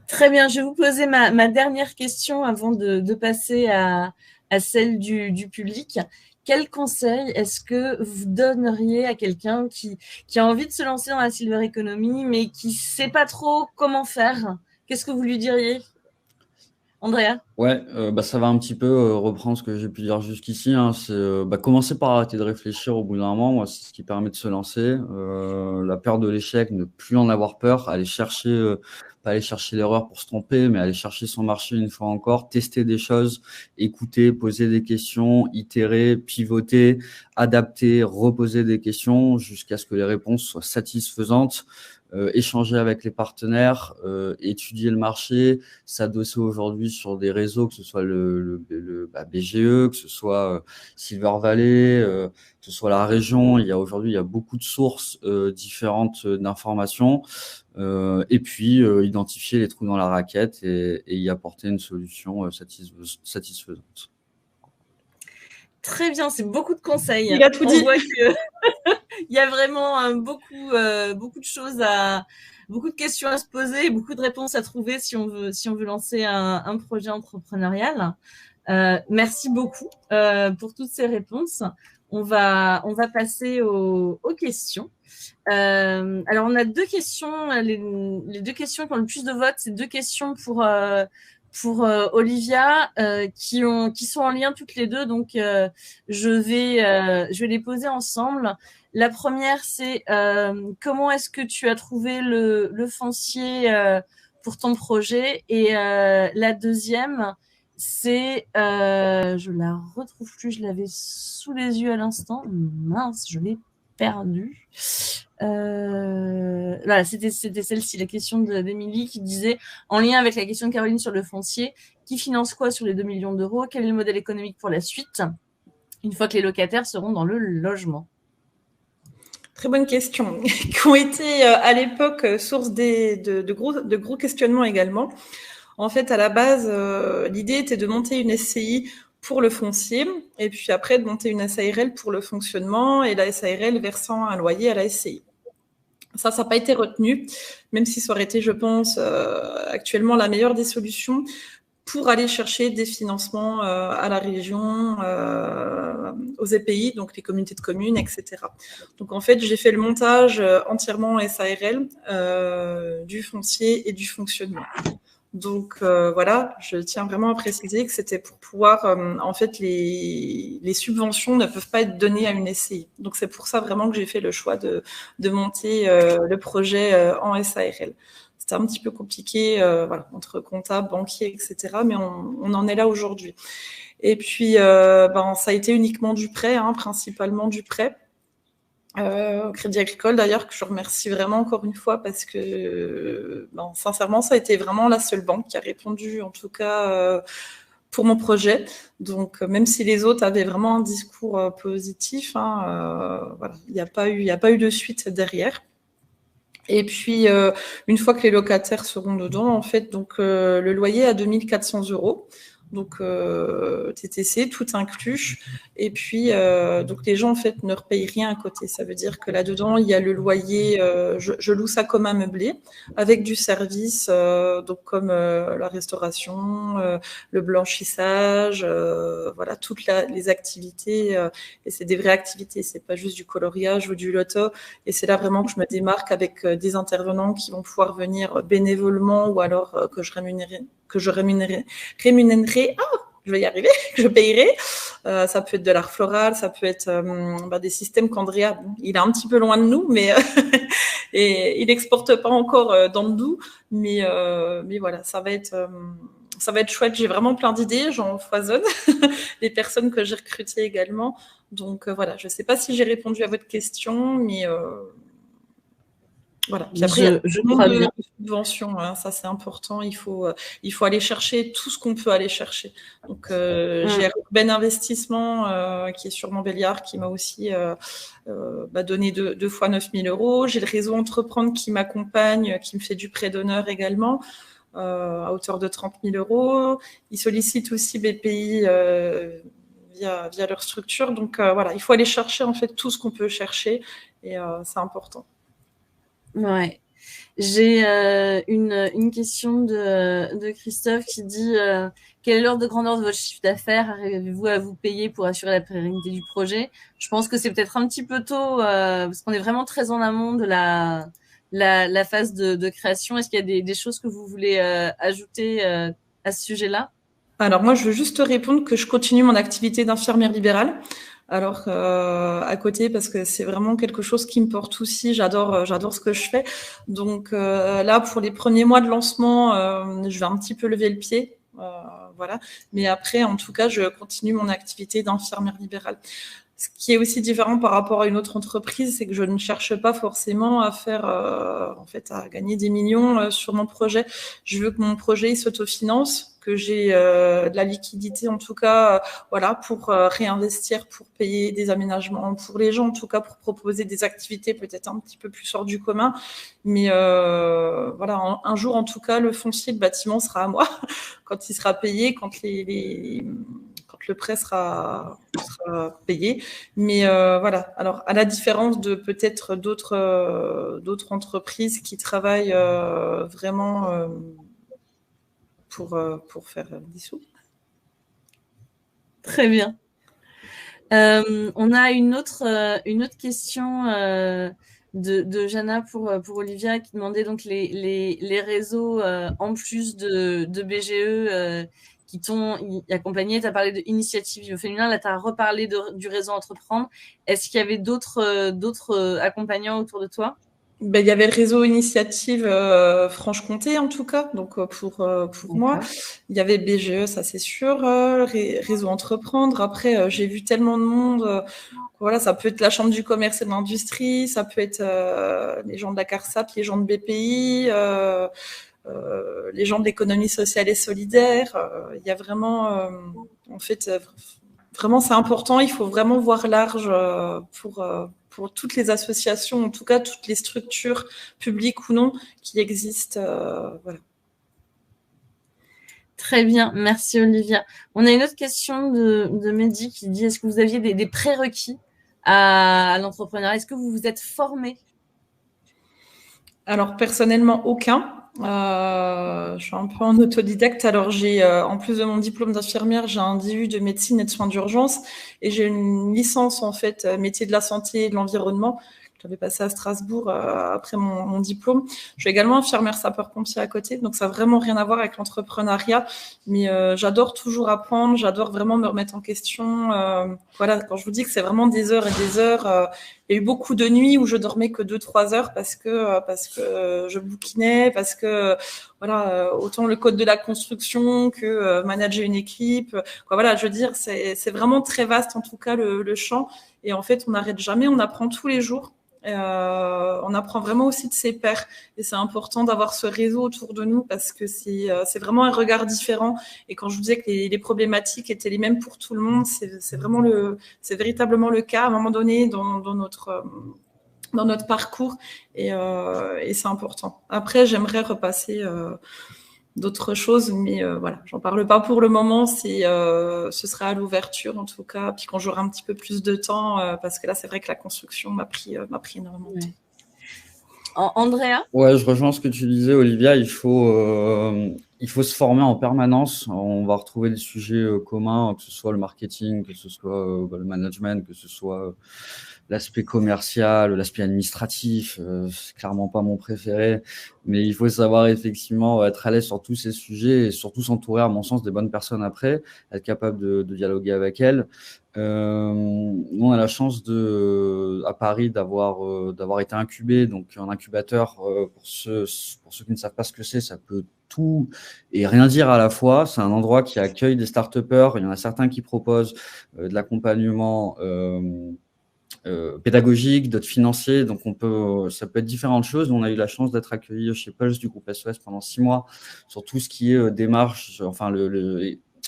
Très bien, je vais vous poser ma dernière question avant de passer à celle du public. Quel conseil est-ce que vous donneriez à quelqu'un qui a envie de se lancer dans la silver economy, mais qui ne sait pas trop comment faire? Qu'est-ce que vous lui diriez, Andrea? Ouais, ça va un petit peu reprendre ce que j'ai pu dire jusqu'ici, hein. C'est commencer par arrêter de réfléchir au bout d'un moment. Moi, c'est ce qui permet de se lancer. La peur de l'échec, ne plus en avoir peur, aller chercher, pas aller chercher l'erreur pour se tromper, mais aller chercher son marché une fois encore, tester des choses, écouter, poser des questions, itérer, pivoter, adapter, reposer des questions jusqu'à ce que les réponses soient satisfaisantes. Échanger avec les partenaires, étudier le marché, s'adosser aujourd'hui sur des réseaux, que ce soit le BGE, que ce soit Silver Valley, que ce soit la région. Aujourd'hui, il y a beaucoup de sources différentes d'informations, et puis identifier les trous dans la raquette et y apporter une solution satisfaisante. Très bien, c'est beaucoup de conseils. Il a tout dit. On voit que il y a vraiment beaucoup de choses beaucoup de questions à se poser, beaucoup de réponses à trouver si on veut lancer un projet entrepreneurial. Merci beaucoup pour toutes ces réponses. On va passer aux questions. Alors, on a deux questions. Les deux questions qui ont le plus de votes, c'est deux questions pour Olivia, qui sont en lien toutes les deux. Donc, je vais les poser ensemble. La première, c'est comment est-ce que tu as trouvé le foncier pour ton projet? Et la deuxième, c'est, je la retrouve plus, je l'avais sous les yeux à l'instant. Mince, je l'ai perdue. Voilà, c'était celle-ci, la question d'Émilie qui disait, en lien avec la question de Caroline sur le foncier, qui finance quoi sur les 2 millions d'euros? Quel est le modèle économique pour la suite, une fois que les locataires seront dans le logement? Très bonne question, qui ont été à l'époque source de gros questionnements également. En fait, à la base, l'idée était de monter une SCI pour le foncier, et puis après de monter une SARL pour le fonctionnement, et la SARL versant un loyer à la SCI. Ça n'a pas été retenu, même si ça aurait été, je pense, actuellement la meilleure des solutions pour aller chercher des financements à la région, aux EPI, donc les communautés de communes, etc. Donc, en fait, j'ai fait le montage entièrement en SARL du foncier et du fonctionnement. Donc, voilà, je tiens vraiment à préciser que c'était pour pouvoir… en fait, les subventions ne peuvent pas être données à une SCI. Donc, c'est pour ça vraiment que j'ai fait le choix de monter le projet en SARL. C'était un petit peu compliqué, voilà, entre comptables, banquiers, etc. Mais on en est là aujourd'hui. Et puis, ça a été uniquement du prêt, hein, principalement du prêt. Au Crédit Agricole, d'ailleurs, que je remercie vraiment encore une fois parce que, sincèrement, ça a été vraiment la seule banque qui a répondu, en tout cas, pour mon projet. Donc, même si les autres avaient vraiment un discours positif, voilà, il n'y a pas eu de suite derrière. Et puis, une fois que les locataires seront dedans, en fait, donc le loyer à 2 400 €. Donc, TTC, tout inclus. Et puis, donc les gens, en fait, ne repayent rien à côté. Ça veut dire que là-dedans, il y a le loyer, je loue ça comme un meublé, avec du service, donc comme la restauration, le blanchissage, voilà, toutes les activités. Et c'est des vraies activités, c'est pas juste du coloriage ou du loto. Et c'est là vraiment que je me démarque avec des intervenants qui vont pouvoir venir bénévolement ou alors que je rémunérerai, je vais y arriver, que je payerai. Ça peut être de l'art floral, ça peut être des systèmes qu'Andrea, il est un petit peu loin de nous, mais et il n'exporte pas encore dans le Doubs, mais voilà, ça va être chouette. J'ai vraiment plein d'idées, j'en foisonne. Les personnes que j'ai recrutées également. Donc voilà, je ne sais pas si j'ai répondu à votre question, mais voilà. Puis après, je crois bien. Subvention, hein, ça c'est important. Il faut aller chercher tout ce qu'on peut aller chercher. Donc j'ai Urban Investissement qui est sur Montbéliard qui m'a aussi donné 2 fois 9 000 €. J'ai le réseau Entreprendre qui m'accompagne, qui me fait du prêt d'honneur également à hauteur de 30 000 €. Ils sollicitent aussi BPI via leur structure. Donc voilà, il faut aller chercher en fait tout ce qu'on peut chercher et c'est important. Ouais. J'ai une question de Christophe qui dit quelle est l'ordre de grandeur de votre chiffre d'affaires? Arrivez-vous à vous payer pour assurer la pérennité du projet? Je pense que c'est peut-être un petit peu tôt parce qu'on est vraiment très en amont de la phase de création. Est-ce qu'il y a des choses que vous voulez ajouter à ce sujet-là? Alors moi, je veux juste te répondre que je continue mon activité d'infirmière libérale. Alors à côté, parce que c'est vraiment quelque chose qui me porte aussi. J'adore ce que je fais. Donc là, pour les premiers mois de lancement, je vais un petit peu lever le pied. Voilà. Mais après, en tout cas, je continue mon activité d'infirmière libérale. Ce qui est aussi différent par rapport à une autre entreprise, c'est que je ne cherche pas forcément à faire, à gagner des millions sur mon projet. Je veux que mon projet s'autofinance, que j'ai de la liquidité en tout cas, voilà, pour réinvestir, pour payer des aménagements pour les gens, en tout cas pour proposer des activités peut-être un petit peu plus hors du commun. Mais voilà, un jour en tout cas, le foncier, le bâtiment sera à moi quand il sera payé, quand le prêt sera payé. Mais voilà. Alors, à la différence de peut-être d'autres entreprises qui travaillent vraiment pour faire des sous. Très bien. On a une autre question de Jana pour Olivia qui demandait donc les réseaux en plus de BGE qui t'ont accompagné. Tu as parlé de Initiative Féminin, là tu as reparlé du réseau Entreprendre. Est-ce qu'il y avait d'autres accompagnants autour de toi? Il y avait le réseau Initiative Franche-Comté en tout cas, donc pour moi. Il y avait BGE, ça c'est sûr, réseau Entreprendre. Après, j'ai vu tellement de monde. Voilà, ça peut être la Chambre du commerce et de l'industrie, ça peut être les gens de la CARSAP, les gens de BPI, les gens de l'économie sociale et solidaire. Il y a vraiment, en fait, vraiment c'est important. Il faut vraiment voir large pour toutes les associations, en tout cas toutes les structures publiques ou non qui existent. Voilà. Très bien, merci Olivia. On a une autre question de Mehdi qui dit est-ce que vous aviez des prérequis à l'entrepreneuriat? Est-ce que vous vous êtes formé? Alors personnellement, aucun. Je suis un peu en autodidacte. Alors j'ai, en plus de mon diplôme d'infirmière, j'ai un DU de médecine et de soins d'urgence et j'ai une licence en fait métier de la santé et de l'environnement. J'avais passé à Strasbourg après mon diplôme. Je suis également infirmière sapeur-pompier à côté, donc ça n'a vraiment rien à voir avec l'entrepreneuriat. Mais j'adore toujours apprendre, j'adore vraiment me remettre en question. Voilà, quand je vous dis que c'est vraiment des heures et des heures, il y a eu beaucoup de nuits où je dormais que 2-3 heures parce que je bouquinais, parce que voilà, autant le code de la construction que manager une équipe. Voilà, je veux dire, c'est vraiment très vaste en tout cas le champ. Et en fait, on n'arrête jamais, on apprend tous les jours. On apprend vraiment aussi de ses pairs et c'est important d'avoir ce réseau autour de nous parce que c'est vraiment un regard différent. Et quand je vous disais que les problématiques étaient les mêmes pour tout le monde, c'est véritablement le cas à un moment donné dans notre parcours et c'est important. Après, j'aimerais repasser d'autres choses, mais voilà, j'en parle pas pour le moment. Ce sera à l'ouverture en tout cas, puis quand j'aurai un petit peu plus de temps, parce que là, c'est vrai que la construction m'a pris énormément de temps. Andrea ? Ouais, je rejoins ce que tu disais, Olivia. Il faut se former en permanence. On va retrouver des sujets communs, que ce soit le marketing, que ce soit le management, que ce soit l'aspect commercial, l'aspect administratif. C'est clairement pas mon préféré, mais il faut savoir effectivement être à l'aise sur tous ces sujets et surtout s'entourer, à mon sens, des bonnes personnes après, être capable de dialoguer avec elles. Nous, on a la chance à Paris d'avoir été incubé, donc un incubateur, pour ceux qui ne savent pas ce que c'est, ça peut tout et rien dire à la fois. C'est un endroit qui accueille des start-upers. Il y en a certains qui proposent de l'accompagnement pédagogique, d'autres financiers, donc ça peut être différentes choses. On a eu la chance d'être accueillis chez Pulse du groupe SOS pendant 6 mois sur tout ce qui est démarche, enfin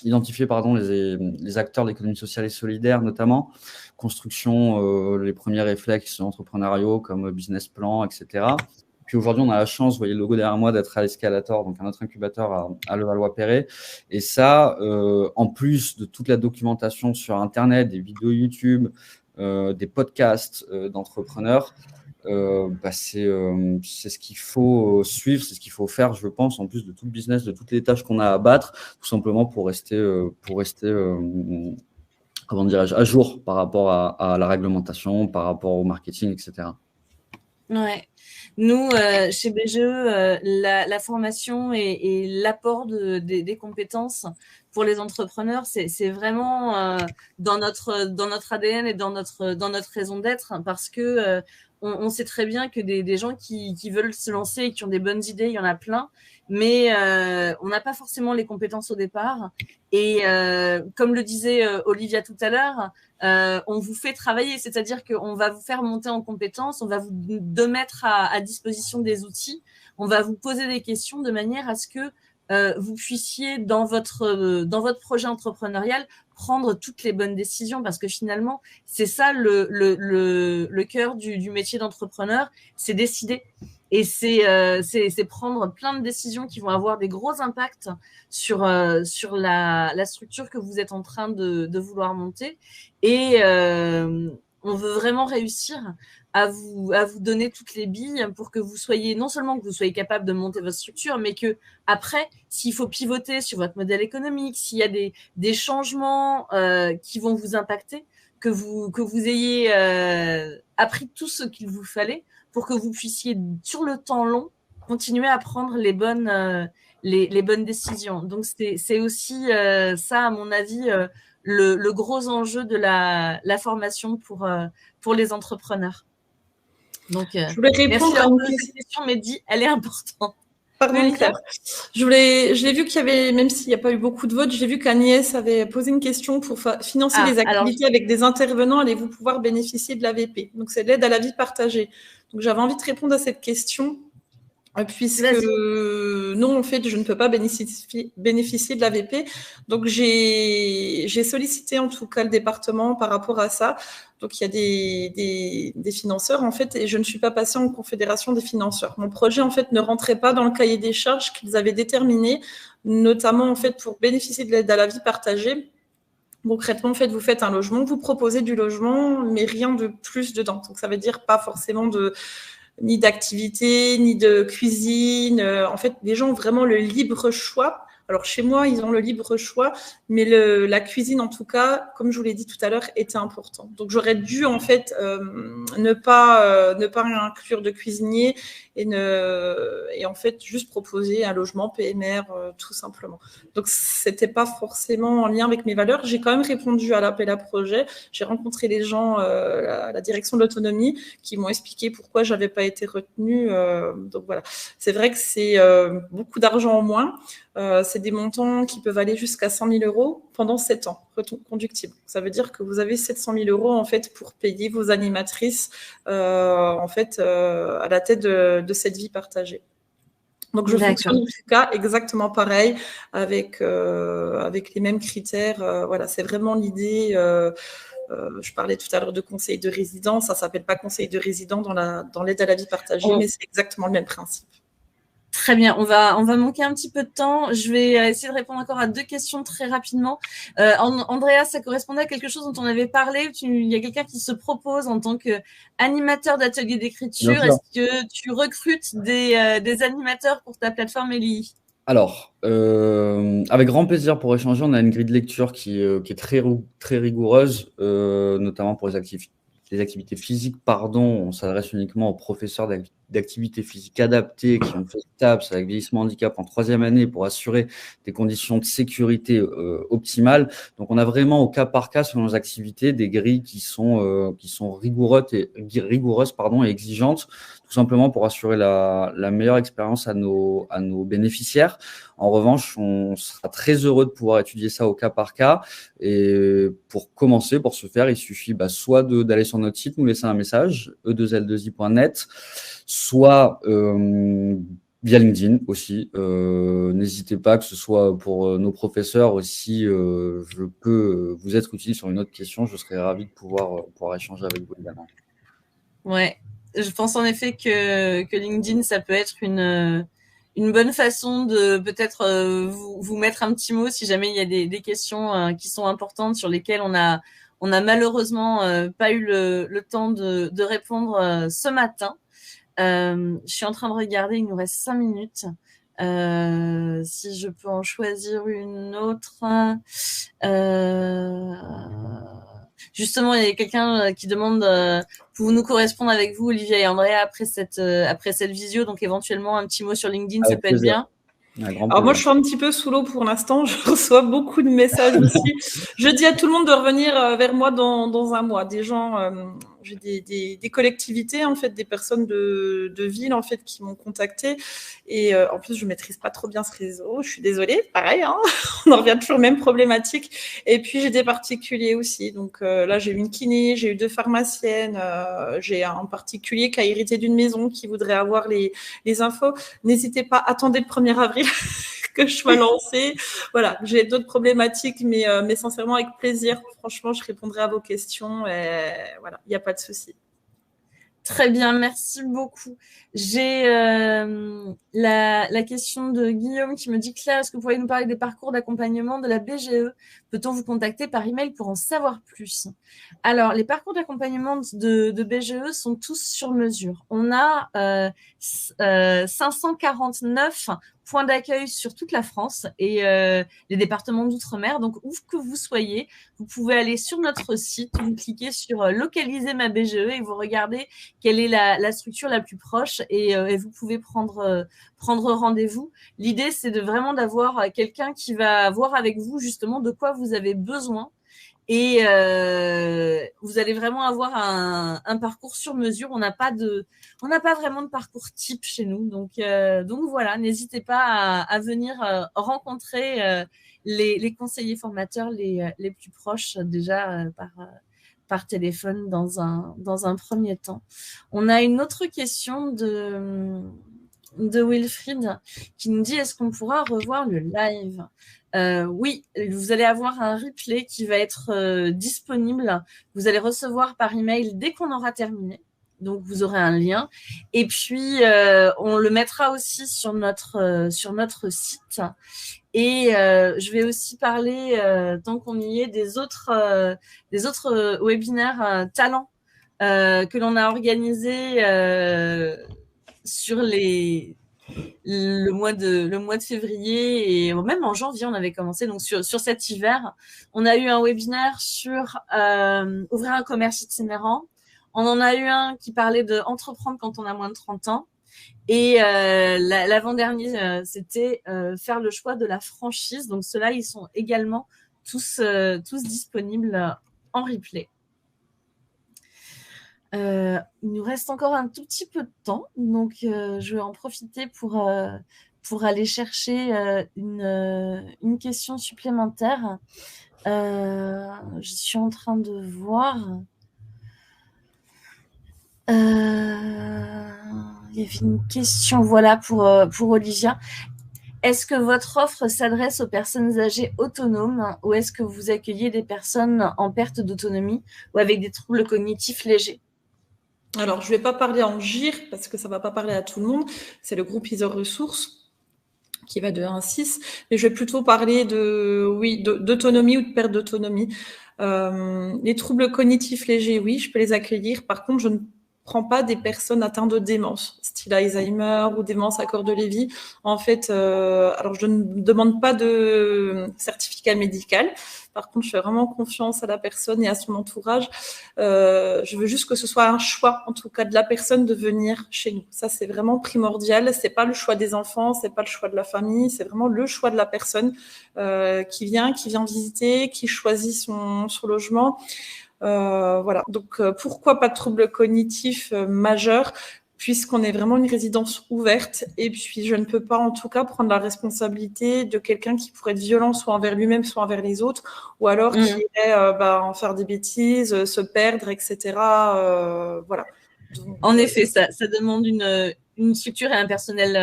identifier les acteurs de l'économie sociale et solidaire, notamment construction, les premiers réflexes entrepreneuriaux comme business plan, etc. Puis aujourd'hui, on a la chance, vous voyez le logo derrière moi, d'être à l'Escalator, donc un autre incubateur à Levallois-Perret. Et ça, en plus de toute la documentation sur Internet, des vidéos YouTube, des podcasts d'entrepreneurs, c'est ce qu'il faut suivre, c'est ce qu'il faut faire, je pense, en plus de tout le business, de toutes les tâches qu'on a à battre, tout simplement pour rester comment dirais-je, à jour par rapport à la réglementation, par rapport au marketing, etc. Ouais. Nous, chez BGE, la formation et l'apport des compétences pour les entrepreneurs, c'est vraiment dans notre ADN et dans notre raison d'être, parce que on sait très bien que des gens qui veulent se lancer et qui ont des bonnes idées, il y en a plein, mais on n'a pas forcément les compétences au départ. Et comme le disait Olivia tout à l'heure, on vous fait travailler, c'est-à-dire qu'on va vous faire monter en compétences, on va vous mettre à disposition des outils, on va vous poser des questions de manière à ce que vous puissiez, dans votre projet entrepreneurial, prendre toutes les bonnes décisions, parce que finalement, c'est ça le cœur du métier d'entrepreneur, c'est décider. Et c'est prendre plein de décisions qui vont avoir des gros impacts sur la structure que vous êtes en train de vouloir monter. Et on veut vraiment réussir à vous donner toutes les billes pour que vous soyez, non seulement que vous soyez capable de monter votre structure, mais que après, s'il faut pivoter sur votre modèle économique, s'il y a des changements qui vont vous impacter, que vous ayez appris tout ce qu'il vous fallait pour que vous puissiez, sur le temps long, continuer à prendre les bonnes décisions. Donc, c'est aussi ça, à mon avis, le gros enjeu de la formation pour les entrepreneurs. Donc, je voulais répondre à une question, Mehdi, elle est importante. Pardon, Claire. Je l'ai vu qu'il y avait, même s'il n'y a pas eu beaucoup de votes, j'ai vu qu'Agnès avait posé une question pour financer les activités avec des intervenants. Allez-vous pouvoir bénéficier de l'AVP? Donc, c'est l'aide à la vie partagée. Donc, j'avais envie de répondre à cette question, puisque non, en fait, je ne peux pas bénéficier de l'AVP. Donc, j'ai sollicité en tout cas le département par rapport à ça. Donc, il y a des financeurs, en fait, et je ne suis pas passée en confédération des financeurs. Mon projet, en fait, ne rentrait pas dans le cahier des charges qu'ils avaient déterminé, notamment, en fait, pour bénéficier de l'aide à la vie partagée. Concrètement, en fait, vous faites un logement, vous proposez du logement, mais rien de plus dedans. Donc, ça veut dire pas forcément ni d'activité, ni de cuisine. En fait, les gens ont vraiment le libre choix. Alors, chez moi, ils ont le libre choix, mais la cuisine, en tout cas, comme je vous l'ai dit tout à l'heure, était important. Donc, j'aurais dû, en fait, ne pas inclure de cuisinier et en fait, juste proposer un logement PMR, tout simplement. Donc, c'était pas forcément en lien avec mes valeurs. J'ai quand même répondu à l'appel à projet. J'ai rencontré les gens, la direction de l'autonomie, qui m'ont expliqué pourquoi j'avais pas été retenue. Donc, voilà. C'est vrai que c'est beaucoup d'argent en moins. C'est des montants qui peuvent aller jusqu'à 100 000 € pendant 7 ans, conductibles. Ça veut dire que vous avez 700 000 € en fait pour payer vos animatrices en fait à la tête de cette vie partagée. Donc, je fonctionne en tout cas exactement pareil avec les mêmes critères. Voilà, c'est vraiment l'idée. Je parlais tout à l'heure de conseil de résidence. Ça s'appelle pas conseil de résident dans l'aide à la vie partagée, mais c'est exactement le même principe. Très bien, on va manquer un petit peu de temps. Je vais essayer de répondre encore à 2 questions très rapidement. Andrea, ça correspondait à quelque chose dont on avait parlé. Il y a quelqu'un qui se propose en tant qu'animateur d'atelier d'écriture. Est-ce que tu recrutes des animateurs pour ta plateforme Eli? Alors, avec grand plaisir pour échanger. On a une grille de lecture qui est très rigoureuse, notamment pour les activités physiques. On s'adresse uniquement aux professeurs d'activités physiques adaptées qui ont fait TAPS avec vieillissement handicap en 3e année pour assurer des conditions de sécurité optimales. Donc, on a vraiment au cas par cas selon nos activités des grilles qui sont rigoureuses et exigeantes, tout simplement pour assurer la meilleure expérience à nos bénéficiaires. En revanche, on sera très heureux de pouvoir étudier ça au cas par cas. Et pour commencer, pour ce faire, il suffit soit d'aller sur notre site, nous laisser un message, e2l2i.net, soit via LinkedIn aussi. N'hésitez pas, que ce soit pour nos professeurs aussi, je peux vous être utile sur une autre question. Je serais ravi de pouvoir échanger avec vous également. Ouais, je pense en effet que LinkedIn, ça peut être une bonne façon de peut-être vous mettre un petit mot si jamais il y a des questions qui sont importantes sur lesquelles on a malheureusement pas eu le temps de répondre ce matin. Je suis en train de regarder, il nous reste 5 minutes. Si je peux en choisir une autre. Justement, il y a quelqu'un qui demande pouvons-nous correspondre avec vous, Olivia et Andrea, après cette visio, donc éventuellement un petit mot sur LinkedIn, ça peut être bien. Alors moi, je suis un petit peu sous l'eau pour l'instant. Je reçois beaucoup de messages aussi. Je dis à tout le monde de revenir vers moi dans un mois. Des gens, j'ai des collectivités en fait, des personnes de ville en fait qui m'ont contacté. Et en plus, je maîtrise pas trop bien ce réseau. Je suis désolée. Pareil, hein, on en revient toujours aux mêmes problématiques. Et puis j'ai des particuliers aussi. Donc là, j'ai eu une kiné, j'ai eu 2 pharmaciennes, j'ai un particulier qui a hérité d'une maison qui voudrait avoir les infos. N'hésitez pas, attendez le 1er avril. Que je sois lancée. Voilà, j'ai d'autres problématiques, mais sincèrement, avec plaisir. Franchement, je répondrai à vos questions. Et voilà, il n'y a pas de souci. Très bien, merci beaucoup. J'ai la question de Guillaume qui me dit: Claire, est-ce que vous pourriez nous parler des parcours d'accompagnement de la BGE? Peut-on vous contacter par email pour en savoir plus? Alors, les parcours d'accompagnement de BGE sont tous sur mesure. On a 549 points d'accueil sur toute la France et les départements d'outre-mer. Donc, où que vous soyez, vous pouvez aller sur notre site, vous cliquez sur localiser ma BGE et vous regardez quelle est la structure la plus proche et vous pouvez prendre rendez-vous. L'idée, c'est vraiment d'avoir quelqu'un qui va voir avec vous justement de quoi vous avez besoin. Et vous allez vraiment avoir un parcours sur mesure. On n'a pas vraiment de parcours type chez nous. Donc voilà, n'hésitez pas à venir rencontrer les conseillers formateurs les plus proches déjà par téléphone dans un premier temps. On a une autre question de Wilfried qui nous dit: est-ce qu'on pourra revoir le live? Oui, vous allez avoir un replay qui va être disponible. Vous allez recevoir par email dès qu'on aura terminé. Donc, vous aurez un lien. Et puis, on le mettra aussi sur notre site. Et je vais aussi parler, tant qu'on y est, des autres webinaires talents que l'on a organisés sur le mois de février et même en janvier, on avait commencé. Donc, sur cet hiver, on a eu un webinaire sur ouvrir un commerce itinérant. On en a eu un qui parlait de entreprendre quand on a moins de 30 ans. Et l'avant-dernier, c'était faire le choix de la franchise. Donc, ceux-là, ils sont également tous disponibles en replay. Il nous reste encore un tout petit peu de temps, donc je vais en profiter pour pour aller chercher une question supplémentaire. Je suis en train de voir. Il y avait une question, voilà, pour Olivia. Est-ce que votre offre s'adresse aux personnes âgées autonomes ou est-ce que vous accueillez des personnes en perte d'autonomie ou avec des troubles cognitifs légers? Alors, je ne vais pas parler en GIR parce que ça ne va pas parler à tout le monde. C'est le groupe ISO Ressources qui va de 1 à 6. Mais je vais plutôt parler d'autonomie ou de perte d'autonomie. Les troubles cognitifs légers, oui, je peux les accueillir. Par contre, je ne prends pas des personnes atteintes de démence, style Alzheimer ou démence à corps de Lévy. En fait, alors je ne demande pas de certificat médical. Par contre, je fais vraiment confiance à la personne et à son entourage. Je veux juste que ce soit un choix, en tout cas, de la personne de venir chez nous. Ça, c'est vraiment primordial. C'est pas le choix des enfants, c'est pas le choix de la famille, c'est vraiment le choix de la personne qui vient visiter, qui choisit son logement. Voilà. Donc, pourquoi pas de troubles cognitifs majeurs, puisqu'on est vraiment une résidence ouverte. Et puis, je ne peux pas, en tout cas, prendre la responsabilité de quelqu'un qui pourrait être violent, soit envers lui-même, soit envers les autres, ou alors qui irait en faire des bêtises, se perdre, etc. Voilà. Donc, en effet, ça demande une structure et un personnel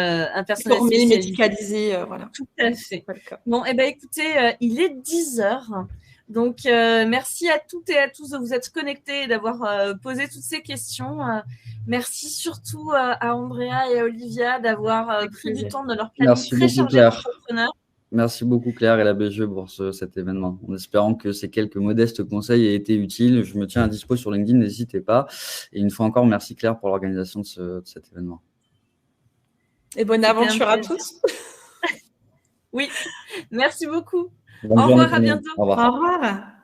formé, médicalisé. Voilà. Tout à fait. Bon, eh ben, écoutez, il est 10h. Donc, merci à toutes et à tous de vous être connectés et d'avoir posé toutes ces questions. Merci surtout à Andrea et à Olivia d'avoir pris du temps de leur planning très chargé d'entrepreneurs. Merci beaucoup Claire et la BGE pour cet événement. En espérant que ces quelques modestes conseils aient été utiles. Je me tiens à dispo sur LinkedIn, n'hésitez pas. Et une fois encore, merci Claire pour l'organisation de cet événement. Et bonne aventure à tous. Oui, merci beaucoup. Au revoir, à bientôt. Au revoir. Au revoir.